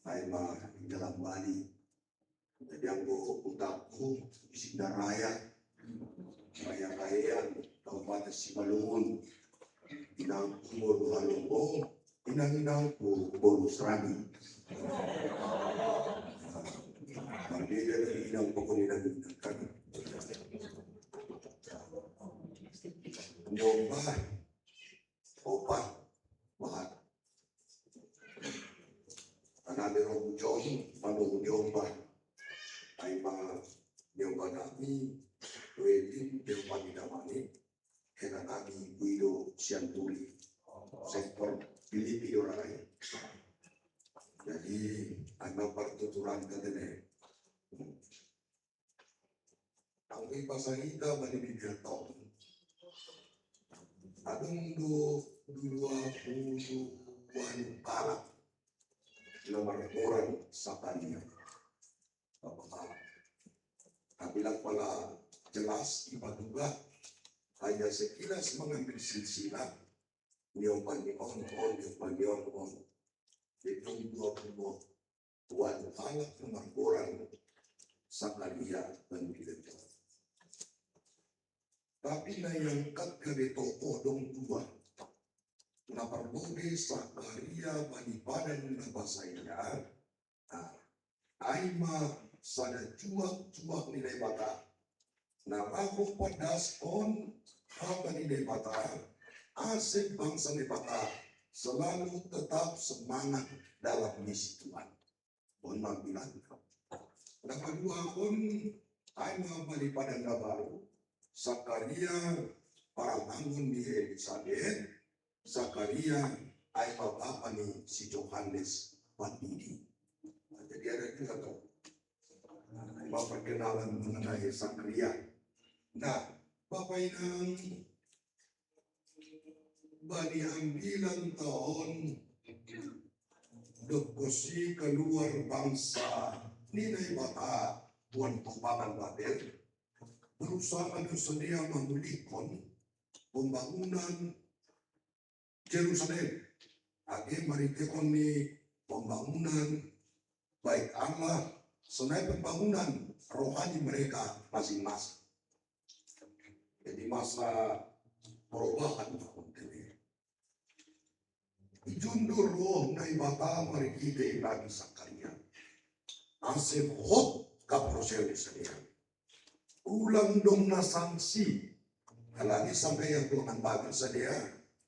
Aima di dalam Bali. Jadi aku utakku di Sindaraya Raya-rayaan Kabupaten Simalungun inang umur halong inang umur serani. Berbeda dari inang pokoknya kan. Nyoba opat bahan. Karena ada orang jauh pada nyoba. Aima nyoba kami wedding nyoba didamani. Karena kami Guido Sianturi sektor Filipi orang lain. Jadi anak pertuturan katanya. Kami pasal kita balik bibir tahun. Adung 20-an barat nomor orang Sapania. Apabila pala jelas ibaduga hanya sekilas mengambil silsilah nyoban di on itu 20-an anak nomor orang Sakaria dan Pileto. Tapi na yang kat kare toko dong dua. Na perboge Sakaria banipadan na basaya. Aima sada juak nilai bata. Na ako padas on haba nilai bata. Asik bangsa nilai bata. Selalu tetap semangat dalam misi Tuhan. Mohon bilang. Na kedua pun Aima banipadan na baru. Sakaria para bangun di Elizabeth, Sakaria ay bapa ni si Johannes Pandidi. Jadi ada juga tuh perkenalan mengenai Sakaria. Nah, Bapak Inang, bani ambilan tahun dokusi keluar bangsa nilai bata buan pembangunan Babel berusaha bersedia memulihkan pembangunan Yerusalem. Age maritekon ni pembangunan baik Allah senai pembangunan rohani mereka masing-masing. Jadi masa perubahan tahun ini. Jundur roh na ibata mari kita lagi sakaria. Asep hot kaprosel sedia. Ulang dong na sanksi. Lagi sampai yang Tuhan bagi sedia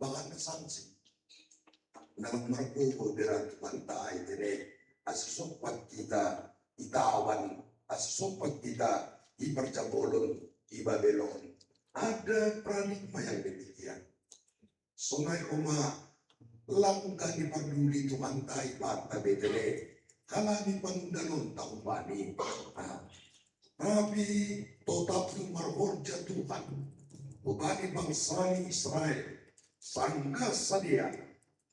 bahkan sanksi. Dalam merkuku berat pantai ini asopat kita itawan asopat kita ipercabolon ibabelon. Ada paradigma yang demikian. Sungai Oma langkah di peduli Tuhan tai parta betele kala di pandanon tahu bani. Tapi tetap marhorja Tuhan. Bukani bangsa Israel sangka sadia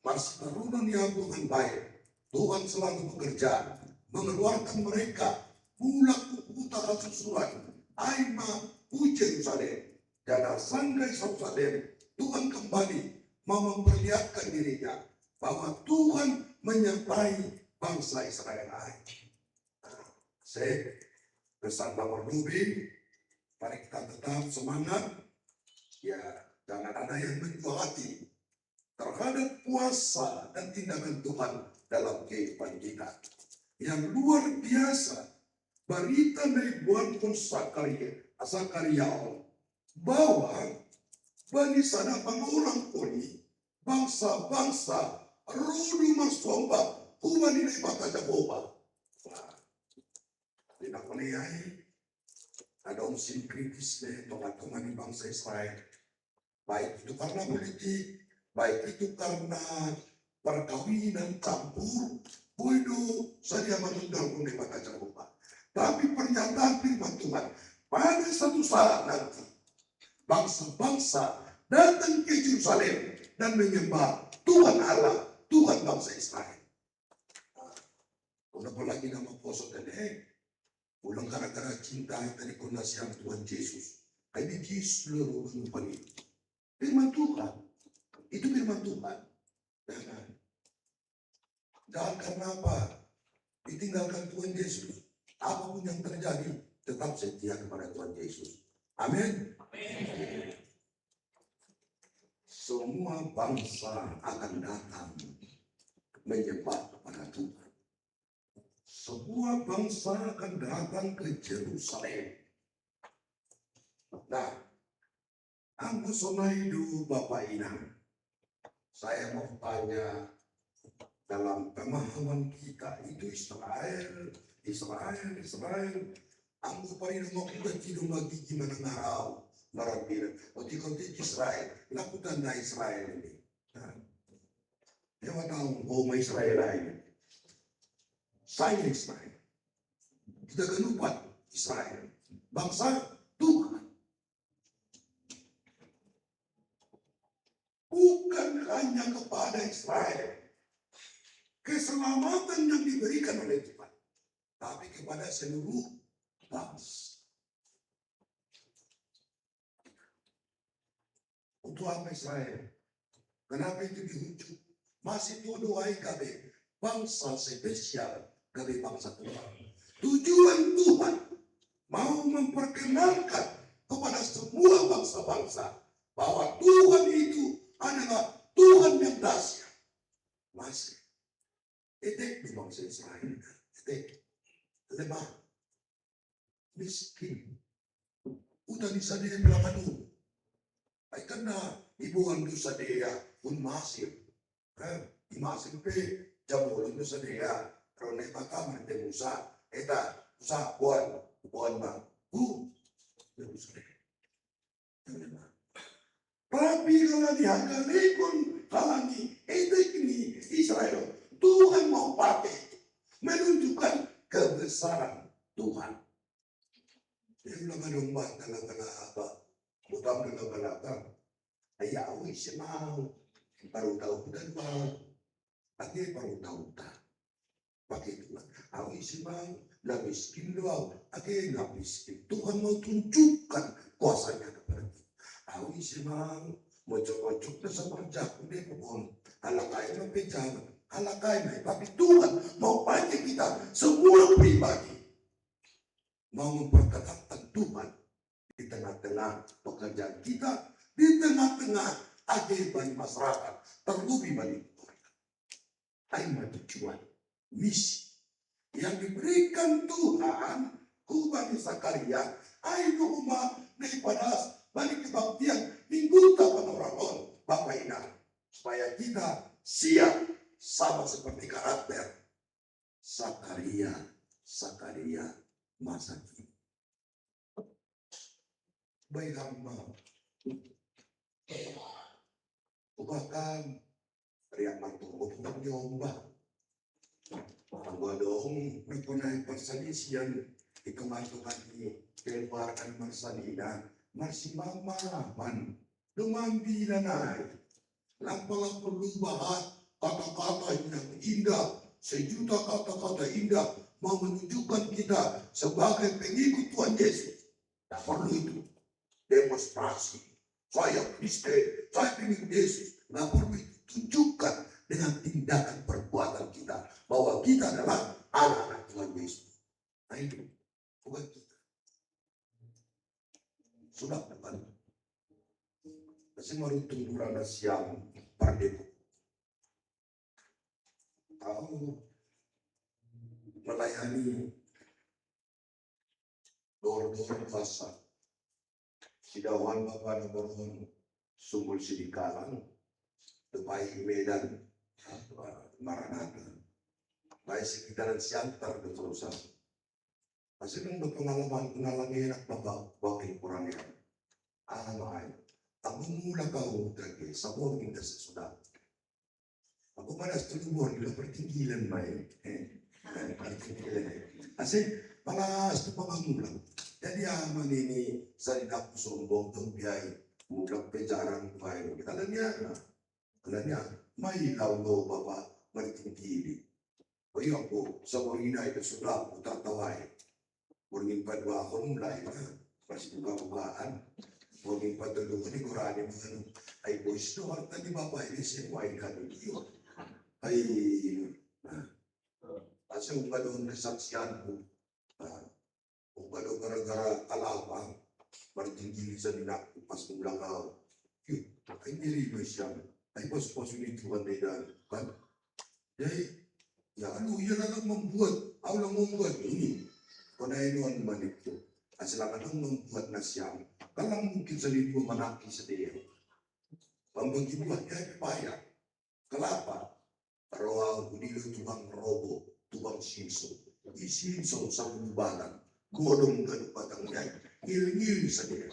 masih tarunan yang Tuhan baik. Tuhan selalu bekerja mengeluarkan mereka pulang utara susuran Aima Yerusalem. Dan sangkai Yerusalem Tuhan kembali mau memperlihatkan dirinya bahwa Tuhan menyertai bangsa Israel. Saya pesan Bapak Ruby, mari kita tetap semangat. Ya, jangan ada yang menjual hati terhadap puasa dan tindakan Tuhan dalam kehidupan kita. Yang luar biasa, berita dari buat pun Sakaria bahwa bani sana orang koni bangsa-bangsa rodu masomba human ini bata Jehovah. Tidak boleh ada musim kritis deh teman-teman di bangsa Israel. Baik itu karena politik, baik itu karena perkawinan campur, bodoh saja menundang oleh bata Jehovah. Tapi pernyataan firman Tuhan pada satu saat nanti bangsa-bangsa datang ke Yerusalem dan menyembah Tuhan Allah, Tuhan bangsa Israel. Udah lagi nama posok dan ulang gara-gara cinta dari kondasian Tuhan Yesus. Ini Yesus seluruh kehidupan itu. Firman Tuhan, itu firman Tuhan. Jangan karena apa? Ditinggalkan Tuhan Yesus. Apapun yang terjadi, tetap setia kepada Tuhan Yesus. Amin. Semua bangsa akan datang menyembah kepada Tuhan. Semua bangsa akan datang ke Yerusalem. Nah, aku sonaidu Bapak Ina. Saya mau tanya dalam pemahaman kita itu Israel. Aku paling mau kita tidur lagi gimana ngarau. Marabir, otik-otik Israel, lakukan na Israel ini. Dia tahu bahwa Israel lain. Saya Israel. Kita akan lupa Israel. Bangsa Tuhan. Bukan hanya kepada Israel. Keselamatan yang diberikan oleh Tuhan. Tapi kepada seluruh bangsa. Untuk apa Israel? Kenapa itu dihujung? Masih tuduhai KB bangsa spesial KB bangsa Tuhan. Tujuan Tuhan mau memperkenalkan kepada semua bangsa-bangsa bahwa Tuhan itu adalah Tuhan yang dahsyat. Masih etek di bangsa Israel, etek lemah, miskin, udah bisa dia bilang aduh. Ay karena ibuan doon sa dia un masif. Masif pe jamulan doon sa dia. Pero na ipatama ng demusa. Eta, usa, buwan ba? Tapi kalau dihagalikon halani etik ni Israel. Tuhan mau pakai menunjukkan kebesaran Tuhan. Dia bilang anong ba talaga apa? dalam belakang. Ayaw siya mau. Parutaw dan mau. Ate parutaw ta. Bakit ba? Awi siya mau. Labiskin daw. Ate labiskin. Tuhan mau tunjukkan kuasanya kepada kita. Awi siya mau. Mocok-mocok na sa pangjack. Hindi po kung halakay ng pejana. Halakay na. Tapi Tuhan mau pakai kita semua pribadi. Mau memperkenalkan Tuhan di tengah-tengah pekerjaan kita, di tengah-tengah agen masyarakat, terlebih bagi keluarga. Aima tujuan, misi yang diberikan Tuhan kepada Zakaria, ayo rumah daripada balik kebaktian minggu tapan orang Bapak Ina, supaya kita siap sama seperti karakter Zakaria masa kini. Baik hamba, bahkan riak mantu untuk nyoba. Hamba dong napunay persalisian ikamantukan ni keluarkan marsalina masih mama man dumambi na lampalang perubahan kata-kata yang indah, sejuta kata-kata indah mau menunjukkan kita sebagai pengikut Tuhan Yesus. Tak perlu itu demonstrasi. Saya Kristen, saya pengikut Yesus. Nggak perlu itu. Tunjukkan dengan tindakan perbuatan kita bahwa kita adalah anak-anak Tuhan Yesus. Nah itu bukan kita. Sudah depan. Kasi marutung durana siang pardepo. Tahu melayani dor-dor pasar. Sidawan Bapak Nabaron Sumul Sidikalang, Tepai Medan, Maranatha, baik sekitaran Siantar dan terusan. Masih nang pengalaman enak Bapak wakil kurang yang alamay. Ang mula kau lagi sabon kita sesudah. Ako malas tulungan nila pertinggilan may. Kasi palas ito pangamulang. Jadi aman ini sa inap sumbong ng biyay mulang pejarang bayo. Alam niya, may ilaw daw baba maritinggili. O yun po, sa morina ito sudah po tataway. Morning pa dua ako mulay na. Pasi buka-bukaan. Morning pa tulungan ni Kurani mo ay boys no, harta ni baba ini sinuwain ka yun. Ay, kasi kung gano'n nasaksiyan mo, kung gano'n gara-gara kalabang, martinggili sa nila, pas mong langaw, yun, ay nilibay siya, ay pas-pas ulit tuwan na yan, kan? Dahil, ano, yan na lang mambuhat, aw lang mambuhat, ini, panayanoan naman ito, kasi lang anong mambuhat na siya, kalang mungkin sa lito manaki sa diya, pambagibuhat niya, paya, kalapa, araw unilo tubang robo, tubang sinso. Isinso sa bubalan. Godong ganun patang niya. Ngil-ngil sa niya.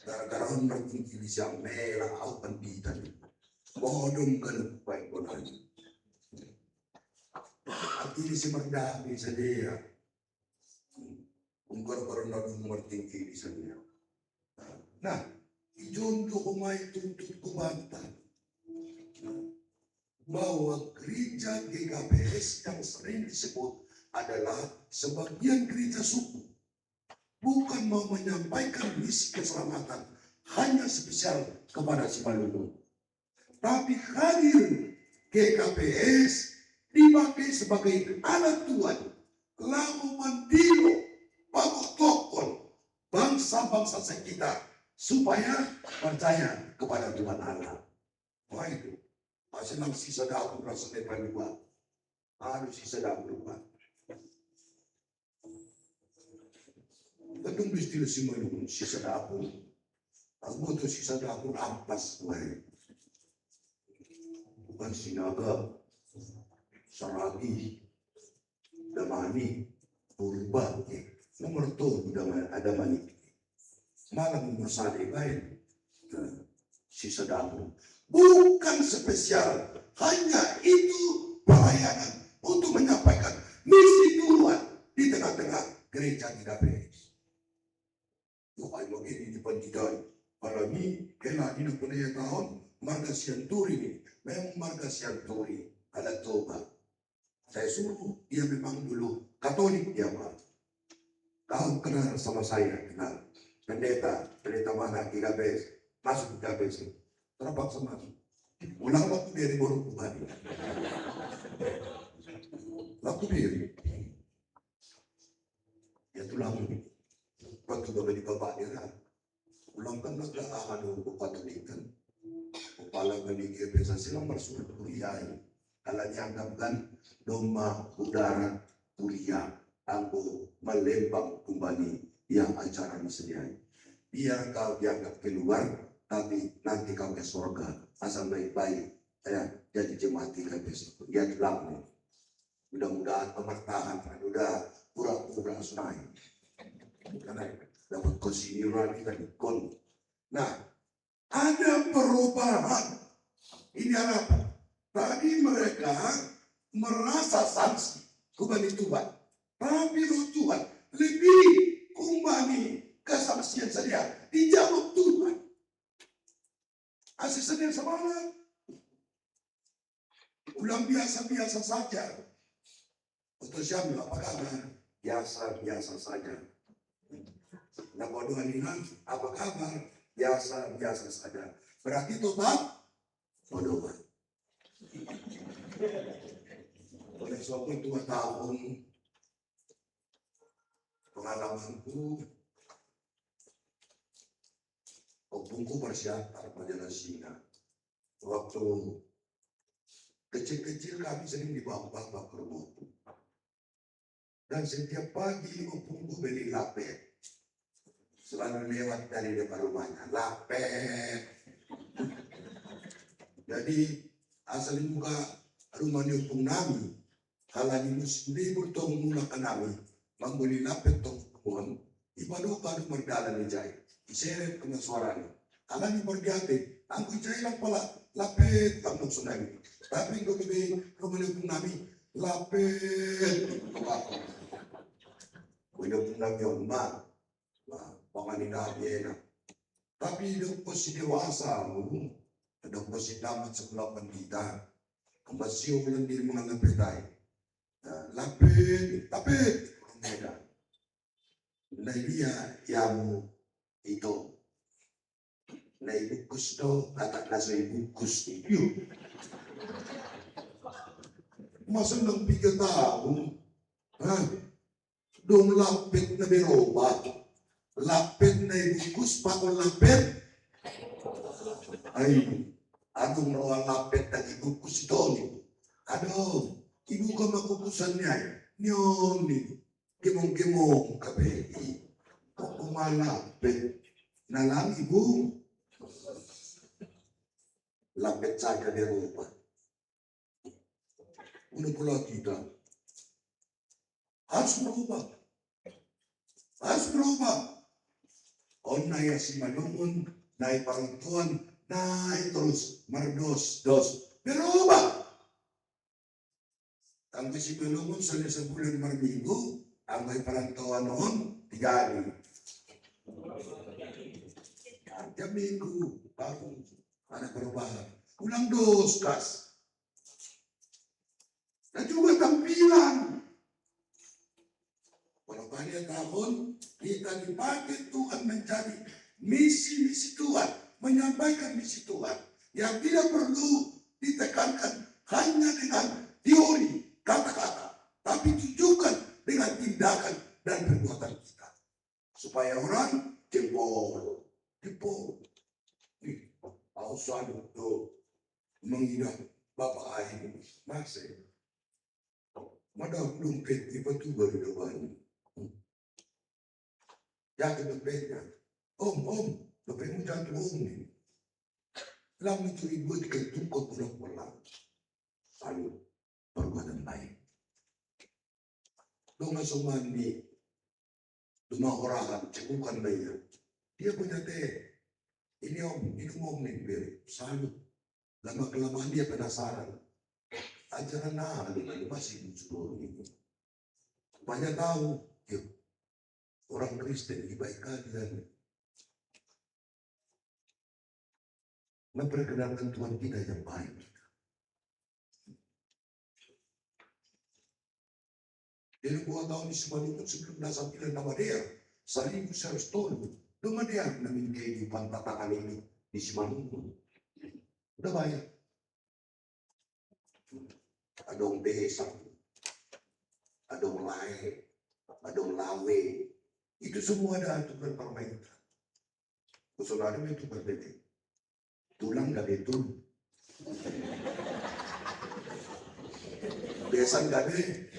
Gara-gara nagtingkili siya. Mela au panditan. Godong ganun pa yung kunan. At ini si Magdami sa niya. Kung gara-gara nagtingkili sa niya. Nah, ijondo ko may tuntut kubantan. Bahwa gereja GKPS yang sering disebut adalah sebagian gereja suku. Bukan mau menyampaikan misi keselamatan hanya spesial kepada si Malulu. Tapi hadir GKPS dipakai sebagai alat Tuhan. Lalu mendilo pagotokon bangsa-bangsa sekitar supaya percaya kepada Tuhan Allah. Wah itu. Kasi nang sisa dapur rasa depan lupa. Ano sisa dapur lupa. Kadang mesti si Malung sisa dapur. Ako to sisa dapur ampas way. Bukan sinaga, saragi, damani, purba. Nomor to ada manik. Malam bersali baik. Sisa dapur. Bukan spesial, hanya itu pelayanan untuk menyampaikan misi Tuhan di tengah-tengah gereja GKPS. Kapag mag-ini di pandiday. Palami, kailan din ang panayataon, marga siyang turi ni. May marga siyang turi. Alato ba? Saya suruh, dia memang dulu Katolik dia Pak. Kau kenal sama saya, kenal. Pendeta mana Gigabes, masuk Gigabes. Terpaksa masuk. Ulang waktu dari borong kembali. Waktu diri. Ya tulang. Waktu di bapak dia. Ulang kan naglaan ng Katolikan. Upalang Gigabes silang bersurat kuliah. Kalau dianggapkan domba udara kuliah aku melempang kembali yang acara disediakan. Biar kau dianggap keluar, tapi nanti kau ke surga asal baik-baik. Ya, jadi jemati kau besok. Ya dalam mudah-mudahan pemertahan udah pura-pura sunai. Karena dapat konsinyuran kita di kon. Nah, ada perubahan. Ini apa? Tadi mereka merasa sanksi kembali Tuhan. Tapi roh Tuhan lebih kembali kesaksian saya. Dijawab Tuhan. Asal Senin semalam. Ulang biasa-biasa saja. Untuk Syamil apa kabar? Biasa-biasa saja. Nabodohan ini apa kabar? Biasa-biasa saja. Berarti total bodohan. Oleh sebab itu 2 tahun pengalamanku, opungku persiapan pada Sina. Waktu kecil-kecil kami sering dibawa bapak ke rumah. Dan setiap pagi opungku beli lapet. Selalu lewat dari depan rumahnya. Lapet. Jadi asal buka rumah ni opung nami. Kalau di musim libur tong menggunakan nami. Membeli lapet tong puan. Ibadu baru berdalan ni jai. Iseret kena suaranya. Kalau ni berdiate. Aku jai lang pala. Lapet. Tanggung sunai. Tapi kau beli rumah ni opung nami. Lapet. Kau opung nami on ma. Panganin na. Tapi doon po si dewasa mo. Doon po si damat sa pulau pandita. Kembasiyo lang din mga lapetay. Lapet. Kumeda. Naibiya yamu ito. Naibukus to. Atak na sa ibukus niyo. Masa lang bigat tao. Doon lapet na biroba. Lapet na ibukus pa ko lapet. Ay, anong mga lapet na ibukus ito? Ano, ibu ka makukusan niya. Nyon, gimong-gimong kape. O kumalapet na lang ibu. Lapet saja di rumah. Ano pula kita? Harus berubah. Onay si Manungon, naik parantuan, naik terus merdos. Berubah. Tangki si Manungon sa bulan Marminggu, ang may parantuan noon, 3 hari. Tiap minggu, baru ada perubahan. Ulang 2 kas. Dan juga tampilan. Walau banyak tahun, kita dipakai Tuhan menjadi misi-misi Tuhan. Menyampaikan misi Tuhan. Yang tidak perlu ditekankan hanya dengan teori, kata-kata. Tapi tunjukkan dengan tindakan dan perbuatan kita. Supaya orang jempol. Pausan untuk menghidap Bapak Ain. Masih. Madam dompet tiba-tiba baru depan. Jatuh dompetnya. Om, dompetmu jatuh om ni. Lama itu ibu diketukut pulang-pulang. Lalu perbuatan baik. Dong masuk mandi. Rumah orang cekukan bayar. Dia punya teh. Ini om, minum om nih. Salut. Lama-kelamaan dia penasaran. Ajaran masih muncul ini. Banyak tahu. Orang Kristen di baik keadaan. memperkenalkan Tuhan kita yang baik. Jadi 2 tahun di Simalungun sebelum dasar pilihan nama dia, 1.100 tahun. Cuma dia namin kehidupan tatakan ini di Simalungun. Udah banyak. Adong desa, adong lain, adong lawe. Itu semua ada aturan permainan. Saudara itu berbeda. Tulang gak betul. Besan gak betul.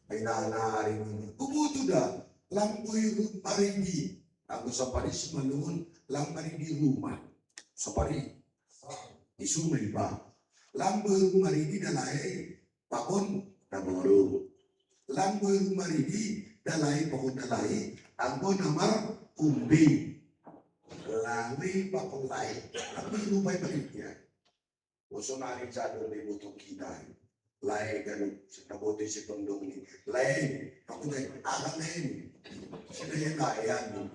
Ay nanari mo. Kubuto da. Lampoy marindi. Ako sa Paris Simalungun, lang marindi rumah. Sa Paris. Isumay ba? Lampoy marindi dalay. Pakon naboro. Lampoy marindi dalay pakon dalay. Ako namar umbi. Langwi pakon lay. Tapi rumay marindi. Uso narin may buto kita. Lain kan nabuti si Pondong ni lain ako na lain sila yung layan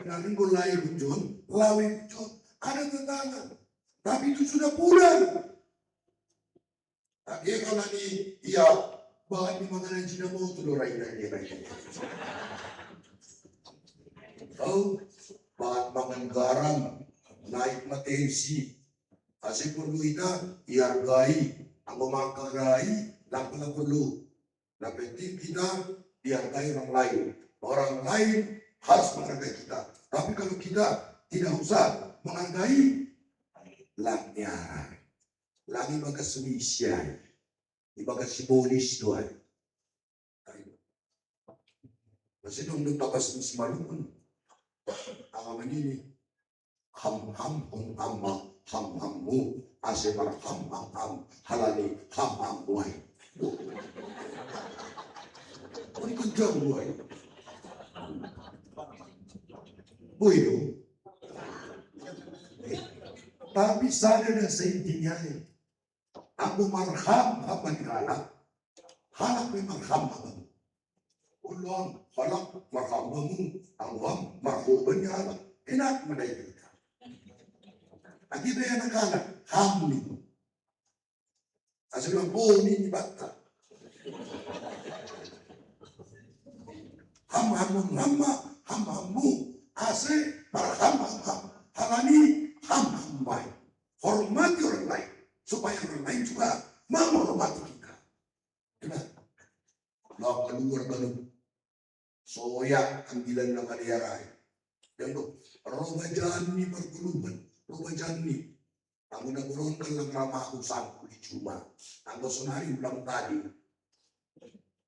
pinarin ko lain John lawin John ada tantangan tapi itu sudah pulang dia kalau ni iya bahan di makanan Cina mau tu dorai dan dia baik tahu bahan makan garam naik potensi asing perlu kita dihargai. Ang makarai, lang perlu. Na penting kita dihargai orang lain. Orang lain harus menghargai kita. Tapi kalau kita tidak usah menghargai, langnya. Langi bagas sumisya. Ibagas simbolis doon. Kasi nung nagtakas ng Simalungun, ang manini, ham-ham kung ama, ham-ham mo. Asemar ham halani ham buai. Ini kencang buai. Buai itu. Tapi sadar dan seintinya ni, aku marham apa halak memang marham. Ulang halak marhamamu, awam marhubannya halak. Enak mendaik. Lagi dia anak-anak hamil. Asal lampu ni bata. Ham-hamu ase marham halani ham-hambai. Hormati orang lain supaya orang lain juga menghormati kita. Kenapa? Lalu keluar baru soya ambilan nama dia rai. Dan tu romajani berguluman. Rumajani, kamu nak berontak dalam ramah usahaku di cuma. Anggo sonari ulang tadi,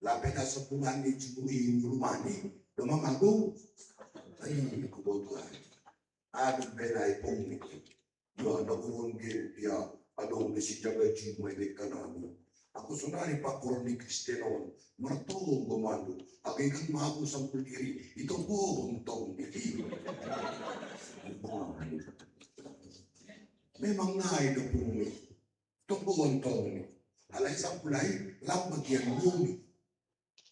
lapeta sepuman di cibui rumah ni, demam aku, ini kebutuhan. Ada belai pun ni, dia ada urun dia, ada besi jaga cuma di kanan. Aku sonari Pak Korni Kristenon, mertong komando, agikan mahu sampul diri, itu bohong tong diri. Memang naik do bumi. Tunggu ontong. Alay sa kulay, lang bagian bumi.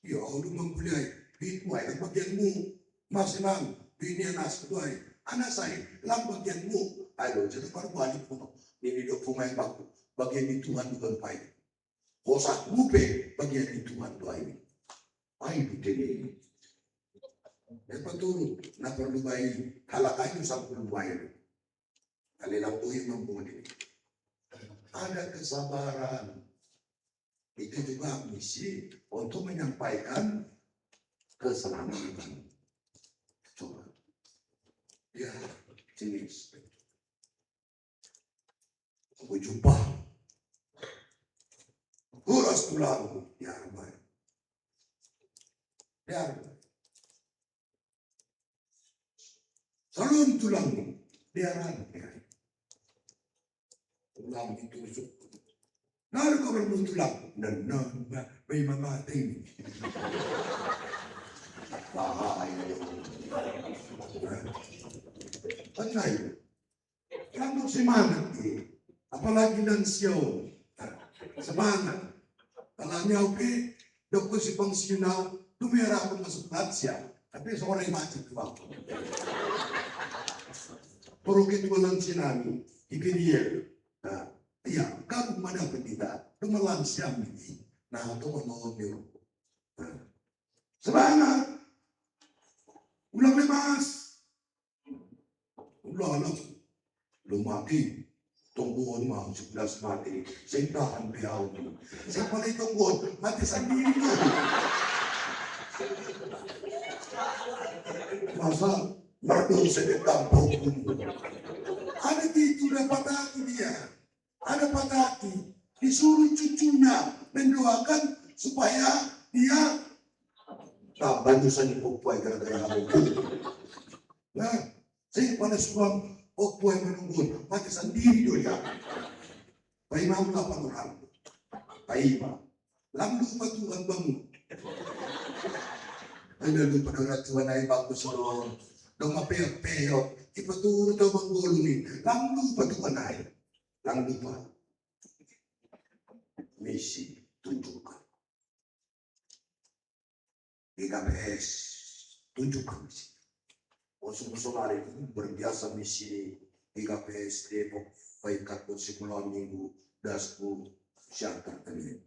Ya, udah mempulai. Itu ay bagian mu. Mas lang, bini anas ko ay. Anas ay, lang bagian mu. Ay, lo, jadi baru balik po. Ninido po may bagian ni Tuhan bukan pay. Kosak mupe, bagian ni Tuhan do ay. Ay, bitini. Patuloy, na perlu bayi. Halakay yung sa bayi. Kalilang buhay membunuh. Ada kesabaran. Itu juga misi untuk menyampaikan keselamatan. Coba. Ya, jenis. Aku jumpa. Uras tulang. Ya, baik. Ya, salun tulang. Diaran. Ulang ditusuk. Naru kau bermuntulang. Dan may mamating. Bahaya. Panay. Kamu semangat ni. Apalagi lansiyaw. Semangat. Kalanya oke. Doko si pangsinaw. Tumira ako masuk lansiya. Tapi seorang yang macam tu bang. Perlu kita ulang sinami, ikidiel. Nah, iya, kamu mana pendeta, tumalang siam ini. Nah, itu menolong dia. Semangat, ulang lemas, ulang anak, lumaki, tungguan mau 11 mati, saya tahan biau ni. Saya paling tungguan, mati sendiri. Masa merdu saya tampung. Ada itu dapat hati dia, ada patah hati, disuruh cucunya mendoakan supaya dia tak bantu saja Pokpuai gara-gara aku. Nah, saya pada suam Pokpuai menunggu mati sendiri dia. Pak Imam lapan orang, Pak Imam, lalu Tuhan bangun. Anda lupa dengan Tuhan ay bagus orang, dong mapeyok-peyok, ipaturo daw manggulungin, lang lupa Tuhan ay, lang lupa. Misi tunjukkan. GKPS tunjukkan misi. Musuh-musuh itu berbiasa misi GKPS Depok, Paikat Konsepulan Minggu, Dasku, Syakar tadi.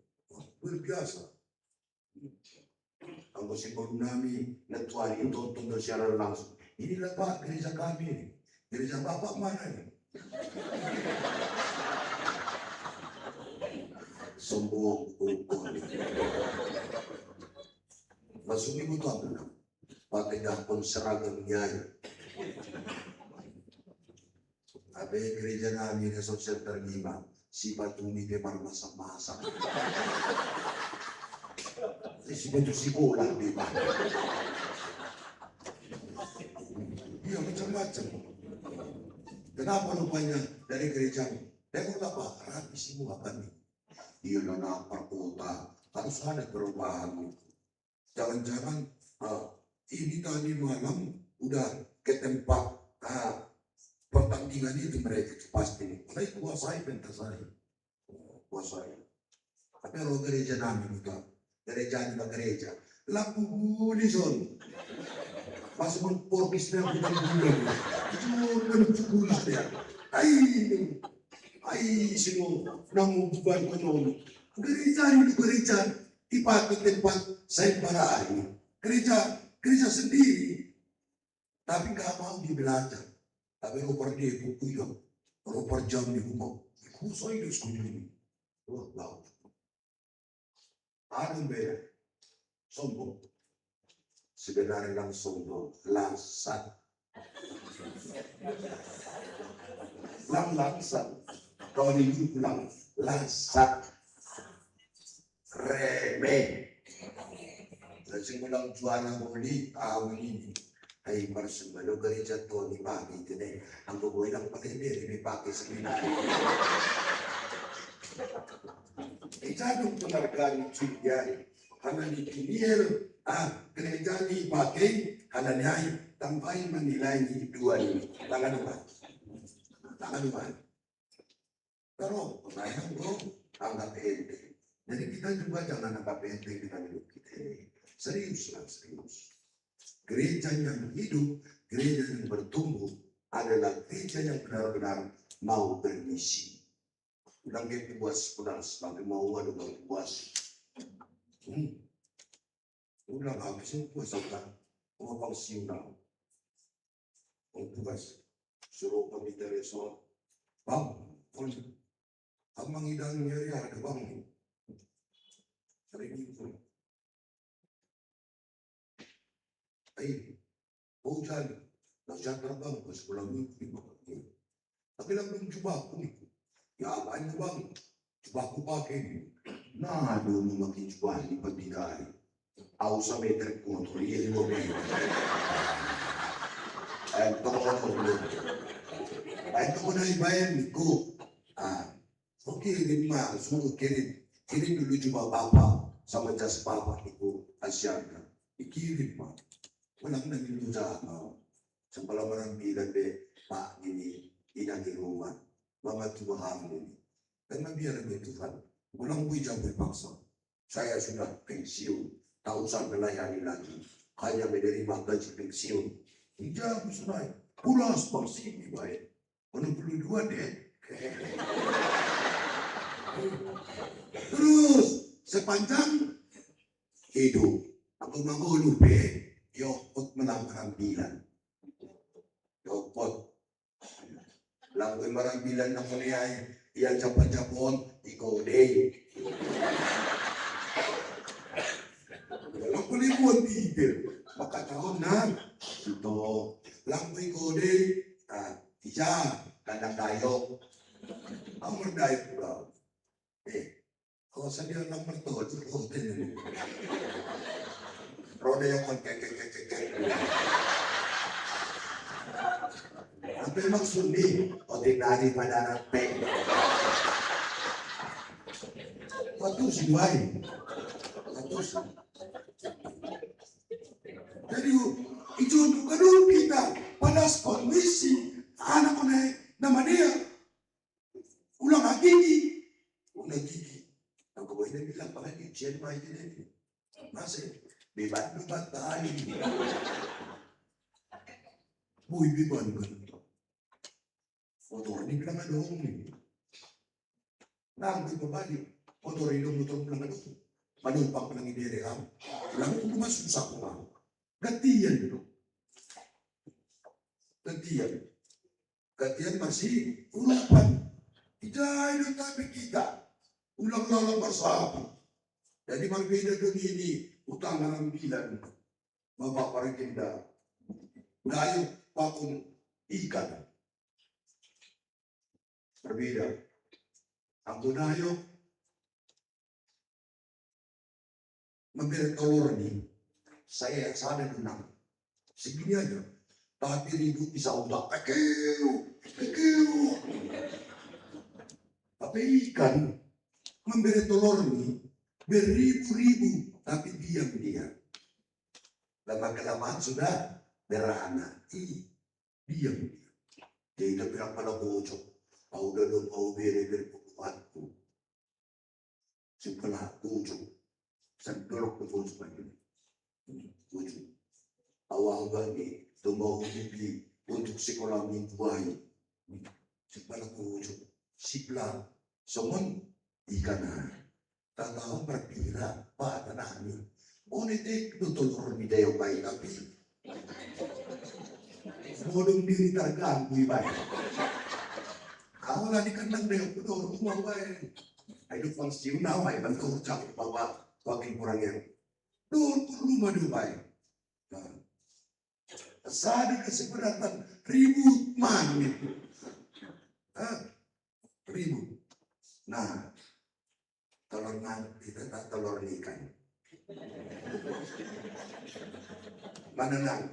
Berbiasa. Ang simbol namin na tuwali ito tungkol siya langsung. Inilah Pak gereja kami. Gereja Bapak mana ini? Sombong ukol. Masuk ibu tuh apa? Pakai dapur seragam nyai. Abe gereja kami na sosial terlima. Si Batumi ke masak-masak. Si baju sekolah di mana? Iya macam-macam. Kenapa rupanya dari gereja? Tengok apa? Rapi semua kami. Iya anak perkota harus ada perubahan. Jangan-jangan ini tadi malam udah ke tempat pertandingan itu mereka pasti. Saya kuasai pentas saya. Kuasai. Tapi kalau gereja kami bukan. Gereja di gereja, lampu budi son, pas menpormis dia bukan bulan, itu bulan dia, semua namun bukan konon, gereja dipakai tempat saya para hari, gereja sendiri, tapi nggak mau dibelajar, tapi rupanya dia buku yang, rupanya jam di rumah, kusoi di sekolah ini, wow. Ada beda, sombong. Sebenarnya lang sombong, langsat. Langsat. Kalau ini bilang langsat. Remeh. Dan simulang juara muli tahun ini. Ay marsumalo gereja to ni pagi itu deh. Ang bubuhay lang pati hindi pakai seminari. Ijadong penghargaan Juliari, karena dipilih gereja dipakai, karena dia tanpai menilai dua ini. Tangan dua. Pero pernah bro, anggap ente. Jadi kita juga jangan anggap ente kita hidup kita. Serius. Gereja yang hidup, gereja yang bertumbuh adalah gereja yang benar-benar mau bermisi. Ulang gitu puas, sampai mau ada puas. Ulang habis puas apa? Mau pensiun dah. Puas. Suruh pemita resort. Bang, abang hidangnya ya ada bang. Sering itu. Hujan. Nasihat terbang ke sekolah minggu. Tapi lang belum coba aku nih. Ya apaan bang? Coba aku pakai. Nah, belum makin coba di pagdidari. Ako sa meter control, iyan mo meter. Ito ko na ibayan ko. Okay, lima, suruh kirim dulu cuma bapak sama jas bapak itu Asyaka. Ikirim mah. Walang naging lusa. Sampala marang bilang de, Pak, ini inang di rumah. Mga Tuhan ini. Dan nabiyaran ni Tuhan, walang bujang berpaksa. Saya sudah pensiun, tak usah melayani lagi. hanya menerima gaji pensiun. Hijab sunai, pulas bersih baik. 62 deh. Terus sepanjang hidup aku mau lupa yokot menang kerambilan. Yokot langkah merambilan na kuliah yang Japon ikaw deh. Walang kulibuan tigil. Makataon na ito langkah ikaw deh. Iya, kandang tayo. Ang merdayo ko daw. Kalau saya lang mertua itu konten. Roda yang kekek. Apa maksud nih? Ordinari pada nape. Waktu si duai. Jadi itu untuk kedua kita pada kondisi anak naik nama dia ulang gigi. Ang kaboy na bilang palagi siya naman din. Masih bibat tayo. Buy biban kan. Motor ni bilang adong. Nang di pabalik. Motor bilang adong. Manumpang pa ng idere ham. Lang ko masusak ko nga. Gatiyan ito. Gatiyan masih ulapan. Ijay doon tabi kita. Ulang-ulang bersama. Jadi berbeda dengan ini. Utang dalam bilan. Bapak Parinda. Gayung pakun ikan. Berbeda. Ang tunayo. Memberi telur ini. Saya sana dunang. Segini aja. Tapi ribut bisa utak. Kekeu. Tapi ikan memberi telur ini beribu-ribu, tapi diam. Lama-kelamaan sudah beranak. Diam. Dia tidak bilang pada bocok. Kau udah dong kau beri pembuatku. Setelah bocok. Sendorok ke bocok lagi. Bocok. Awal bagi tumbau bibli untuk sekolah mingguan. Setelah bocok. Siplah. Somon ikan tatahon berbira pada nami unitik tutulur di dayo bayi tapi bodong diri terganggu bayi kau lah di kandang dayo kudo rumah bayi ayo fungsi nawai bantu ucap bawa wakil kurang yang rumah dua bayi sadar keseberatan ribut man ribut. Nah, telur nanti kita telur ikan. Mana nang?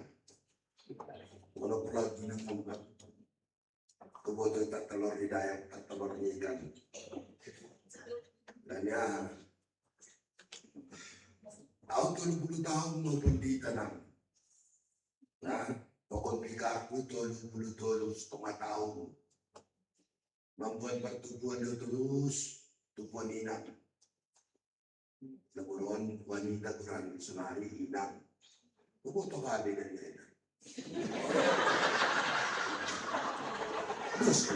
Kalau lagi nang tempat, kebutuhan tak telur hidayah, tak telur ikan. Dan ya, tahun 20 tahun maupun di tanam. Nah, pokok pikarku 20 setengah tahun. Membuat pertumbuhan terus, tumbuhan inang. Naburon wanita kurang senari inang. Bubuto ka din ang inang. Terus,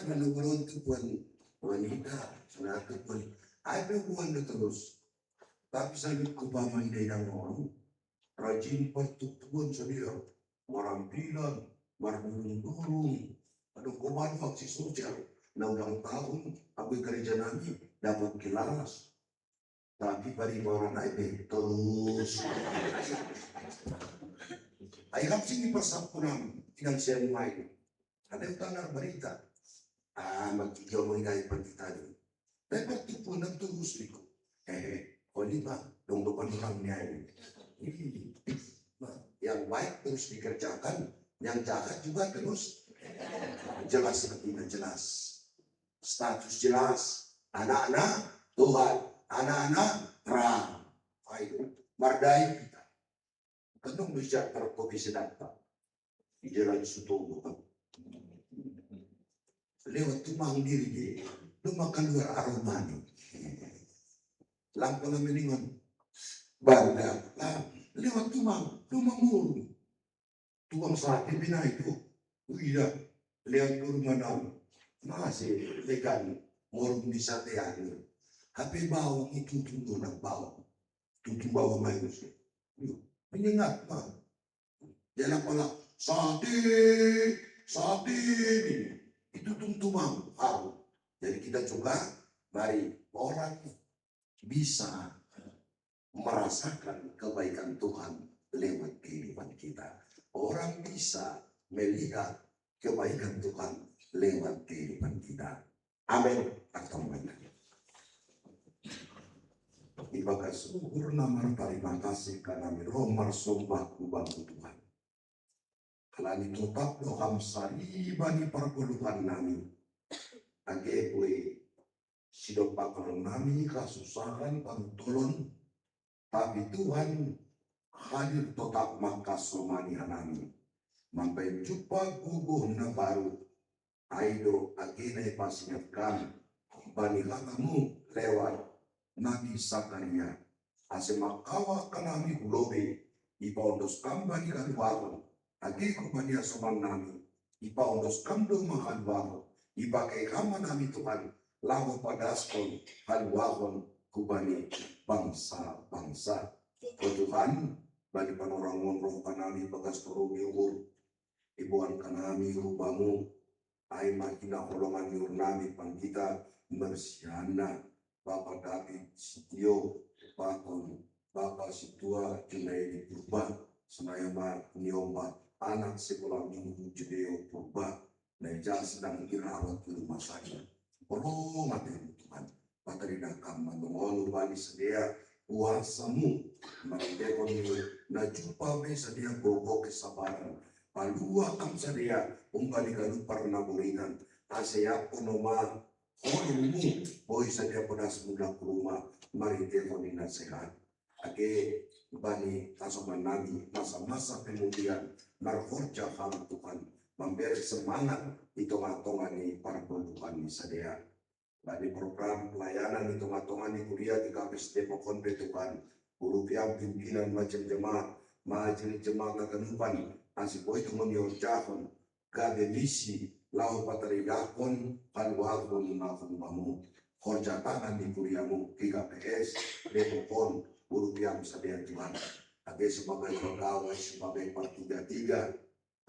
naburon tumbuhan wanita, senari tumbuhan. Ay, bubuhan na terus. Tapi sabi ko ba may inang mo? Rajin pertumbuhan sa dia. Marampilan. Marunong, anong kumano si sosial na ulang tahun, ako'y karija namin, dapat kilalas. Tapi pari orang naik terus. Ay kapsing ipasap ko namin, tinggal siya main. Ada yung tanar berita. Magkikyaw mo ingay pagkita niyo. Dapat ito po nagturus niko. O di ba, nung orang niya yang baik terus dikerjakan. Yang jahat juga terus jelas tidak jelas, status jelas, anak-anak Tuhan, anak-anak terang, ayo mardai kita, kenung bisa terkopi sedata, di jalan sutomo, lewat tumang diri lu makan luar aromani, lampu meningon, Banda lah lewat tumang mulu. Tuang sakit bina itu. Iya, lihat dulu mana masih lekan morum di satean. Tapi bawang itu tunggu nak bawang. Tunggu bawang manusia. Menyengat mah. Jangan pala sate ini. Itu tumang harum. Jadi kita coba mari orang bisa merasakan kebaikan Tuhan lewat kehidupan kita. Orang bisa melihat kebaikan Tuhan lewat kehidupan kita. Amin. Ibadah syukur nama terima kasih karena miromar sumpah kubantu Tuhan. Kalani tetap doham sari bani perguluhan nami. Age kue sidok pakal nami kasusahan pantulon. Tapi Tuhan hadir tetap maka somani nami. Mampai jumpa guguh na baru. Aido agena pasingat kami. Bani latamu lewat Nabi Sakaria. Asemakawa kanami hulobe. Ipa ondos kambani kaluwaron. Agi kumania soman nami. Ipa ondos kambdo mahaluwaron. Ipa kay kama nami Tuhan. Lawa padaskon haluwaron kubani bangsa-bangsa. O Tuhan, bani panorangon roh kanami bagas turumi umur. Ibuan kanami rupamu. Ay makina kolongan yurnami pang kita bersiana. Bapak David Sitio, Bapak Situa Junai Purba, Senayama Niomba, anak sekolah minggu Judeo Purba, Neja sedang dirawat di rumah sakit. Oh mati Tuhan, paterina kaman mengolah bani sedia kuasamu, mendekon najupa be sedia bobo kesabaran, palua kam sedia umbali galu pernah berikan, aseya ponoma. Ilmu, boy saja pedas muda kuruma, mari teleponin sehat. Ake bani tasoman nabi masa-masa kemudian narkorja hal Tuhan memberi semangat itu matongani para pendukan di sadea. Bani program pelayanan itu matongani kuliah di kampus Depokon Betukan, guru pimpinan macam jemaah kaganupan, asih boy itu menyorjahon, gabe misi. Lau pateridakon kalwakon mamu korja tangan di kuriamu KPS Depokon urupiam sadia Tuhan. Age sebagai pegawai sebagai partiga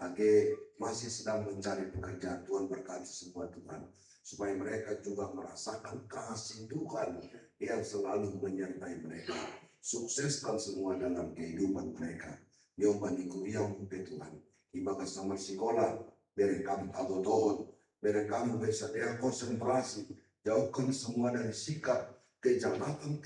age masih sedang mencari pekerjaan. Tuhan berkati semua Tuhan supaya mereka juga merasakan kasih Tuhan yang selalu menyertai mereka. Sukseskan semua dalam kehidupan mereka. Yoban di kuriamu Tuhan. Ibadah sama sekolah. Biar kamu abotohon, biar kamu bisa dia konsentrasi, jauhkan semua dari sikap kejahatan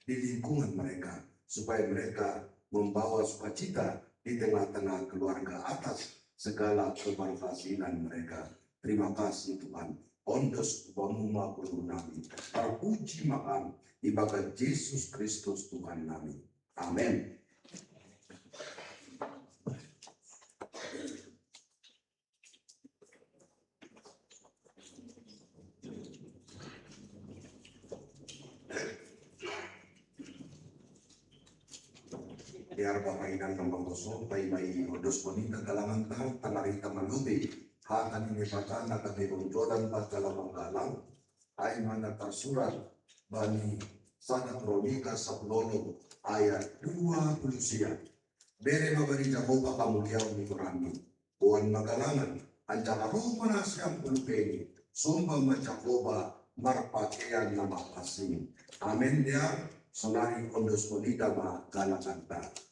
di lingkungan mereka, supaya mereka membawa sukacita di tengah-tengah keluarga atas segala keberhasilan mereka. Terima kasih Tuhan. Ondos pemuma nami, terpuji makan ibadah Yesus Kristus Tuhan kami. Amin. Biar Bapak Inan Kambang Kosong, Pai Odos Bonita Galangan Tanari Tamalubi, Hakan ini Patana Kami Bonjolan Patala Manggalang, Aimana Tarsurat, Bani Sanat Ronika Sablono, ayat 20 siang. Bere mabari Jehovah kamulian ni Kurani, Buan Magalangan, Anjala Rupa Nasyam Pulpeni, Sumba Jehovah Marpakean Nama Asing. Amin dia, Sonari Ondos Bonita Ma Galakanta.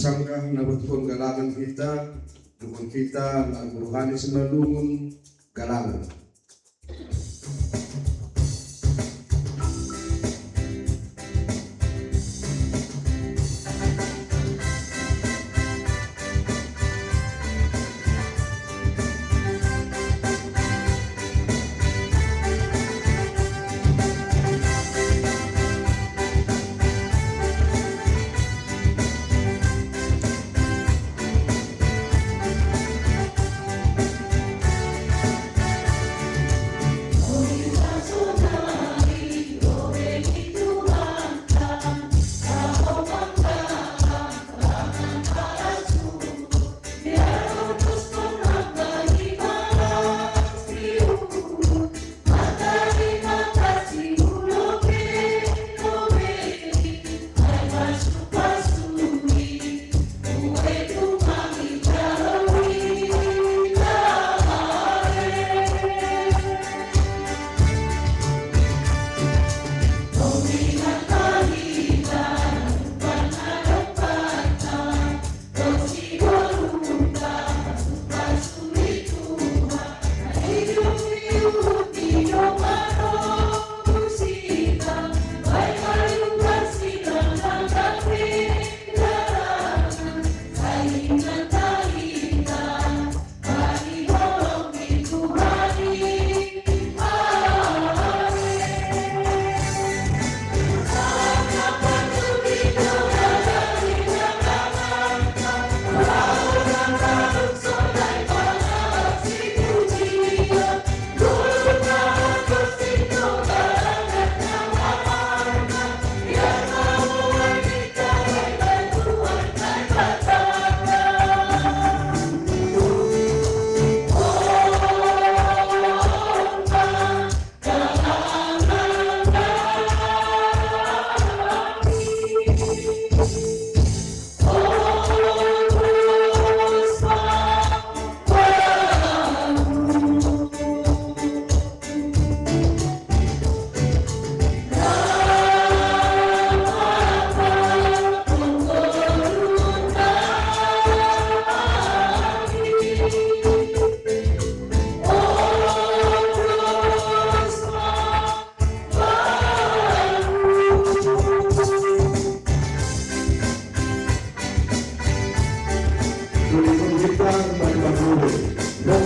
sanggah na betukon galangan kita, dukun kita lagu rohani semalungun galangan.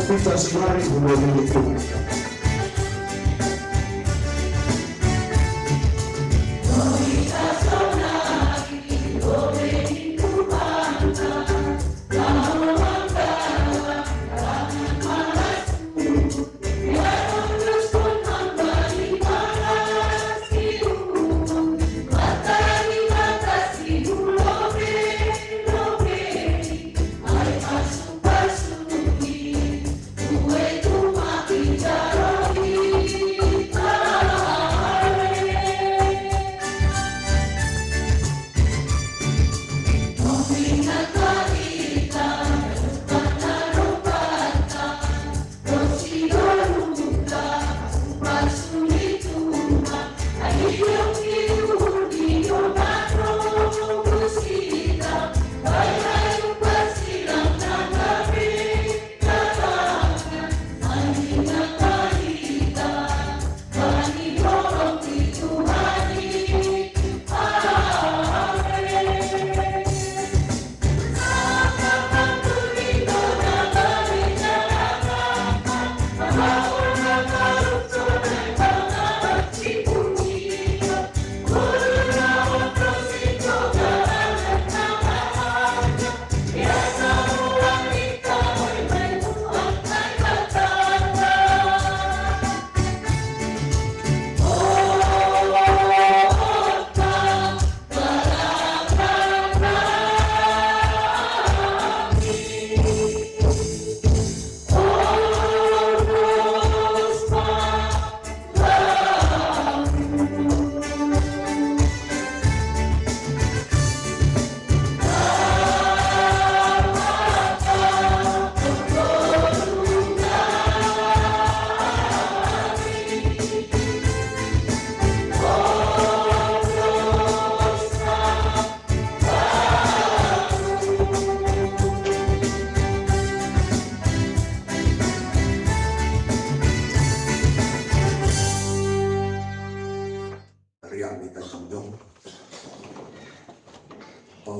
Kita semari memiliki Ue tu maquilla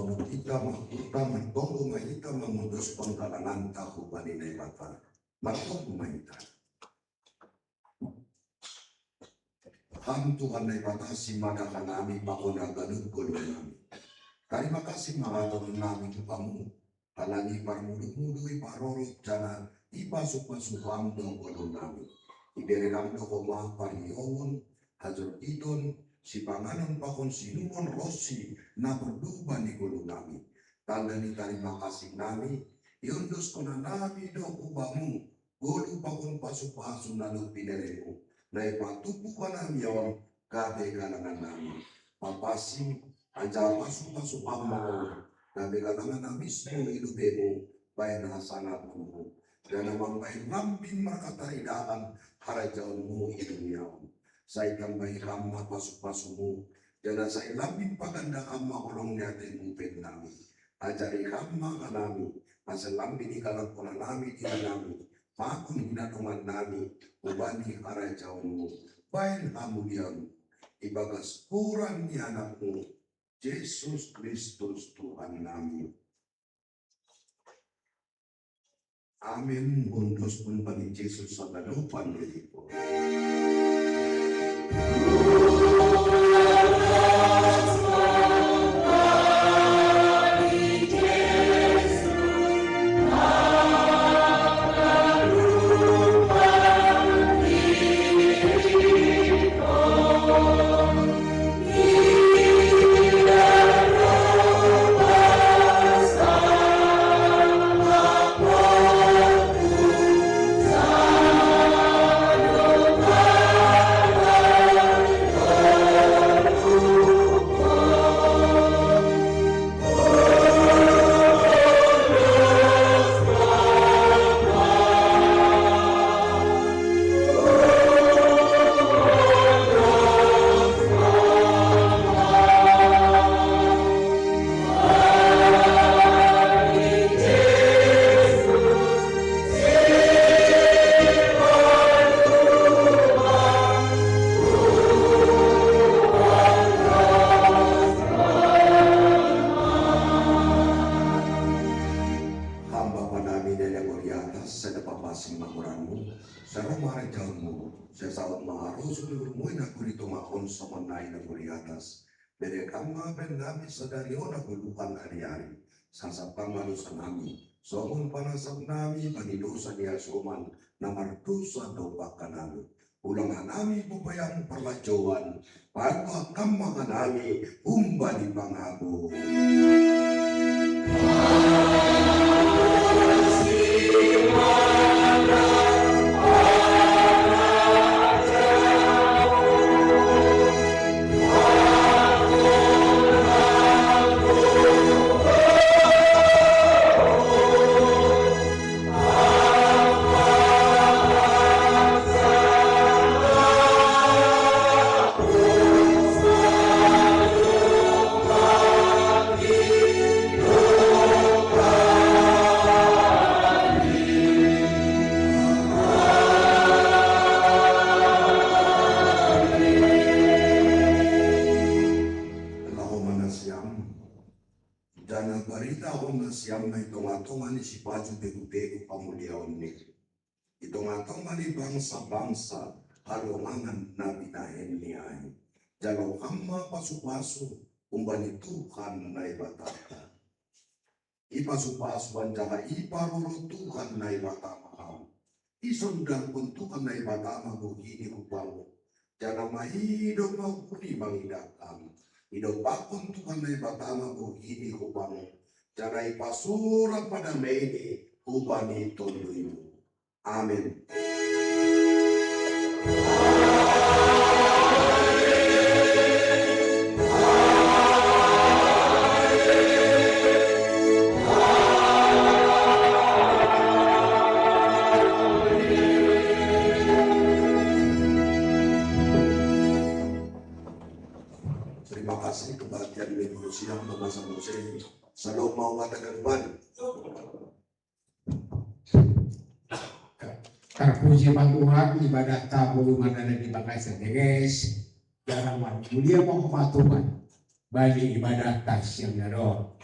Baru kita makuta magtonggo mahita mamudos pangkalangan tahu paninay bata. Magtonggo mahita. Ham Tuhan ay batasi maka nami pakunagalog ko nami. Terima kasih mga nami kepamu. Halani parmuduk-muduk iparorot jana ipasuk-pasuk dong ko nami. Iberekam do ko mga pariyongon, hajar idon, si panganan pakon sinuon rosi na berduba ni kulo nami. Tanda ni terima kasih nami, yundos ko na nami do ubamu, gulu pakon pasuk-pasuk na do pinereko. Na ipatupo ka nami yon, gabi kalangan nami. Papasi, anjar pasuk-pasuk mo, gabi kalangan nami mismo ilubemo, bayan na sangat mo. Dan namang bayan lambing makataridaan, harajaon mo iluniyaon. Sa ikang bayi kama pasok-pasok mo, dyan sa ilabing paganda kama kulong natin upin namin. Ajari kama ka namin, asa lambing ikalang ko na namin, namin, pakong hinanungan namin, ubani karajaon mo, bayan kamulian, ibagas puran ni anak mo, Jesus Kristus Tuhan namin. Amin, bundos pun bagi Jesus sa dalupan dito. Sadari ona gulukan hari-hari sasapang manusia nami sohon panasam nami panidosa niya suman na martusa do nami ulangan nami bubayang perlajuan pagpakam maka nami umba di pangabo. Si baju begu-begu pamuliaon ni itong mani bangsa-bangsa halongangan nabi nahen ni ay jalo kama pasu-pasu umbani Tuhan na ibatata ipasu-pasu anjaka iparuro Tuhan na ibatama isundang pun Tuhan na ibatama bugini upamu jana mahidong maupuni mangidakam hidup bakun Tuhan na ibatama bugini upamu jana ipasurat pada meni upani tunduymu. Amin. Terima kasih kebaktian minggu siang memasa musim. Selalu mau katakan ban. Terpuji Tuhan ibadah tabu mana di bagai sedeges jarang mulia penghormatan bagi ibadah tas yang nado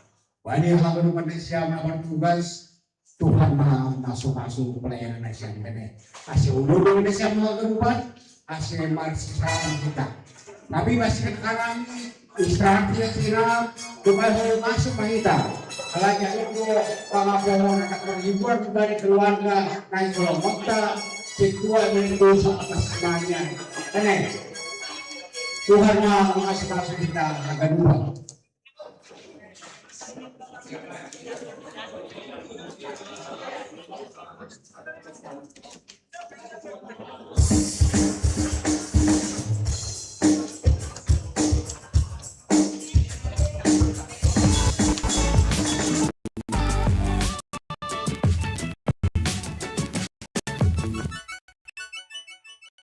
Wani hanggang manusia melakukan tugas Tuhan masuk pelayanan Indonesia ini. Asal ulur Indonesia melakukan asal marsisaran kita. Tapi masih sekarang istirahat tidak kembali masuk kita. Kalau itu pengakuan anak berhiburan dari keluarga naik kelompokta setua mendosa atas semuanya. Tuhan masuk kita agak dua.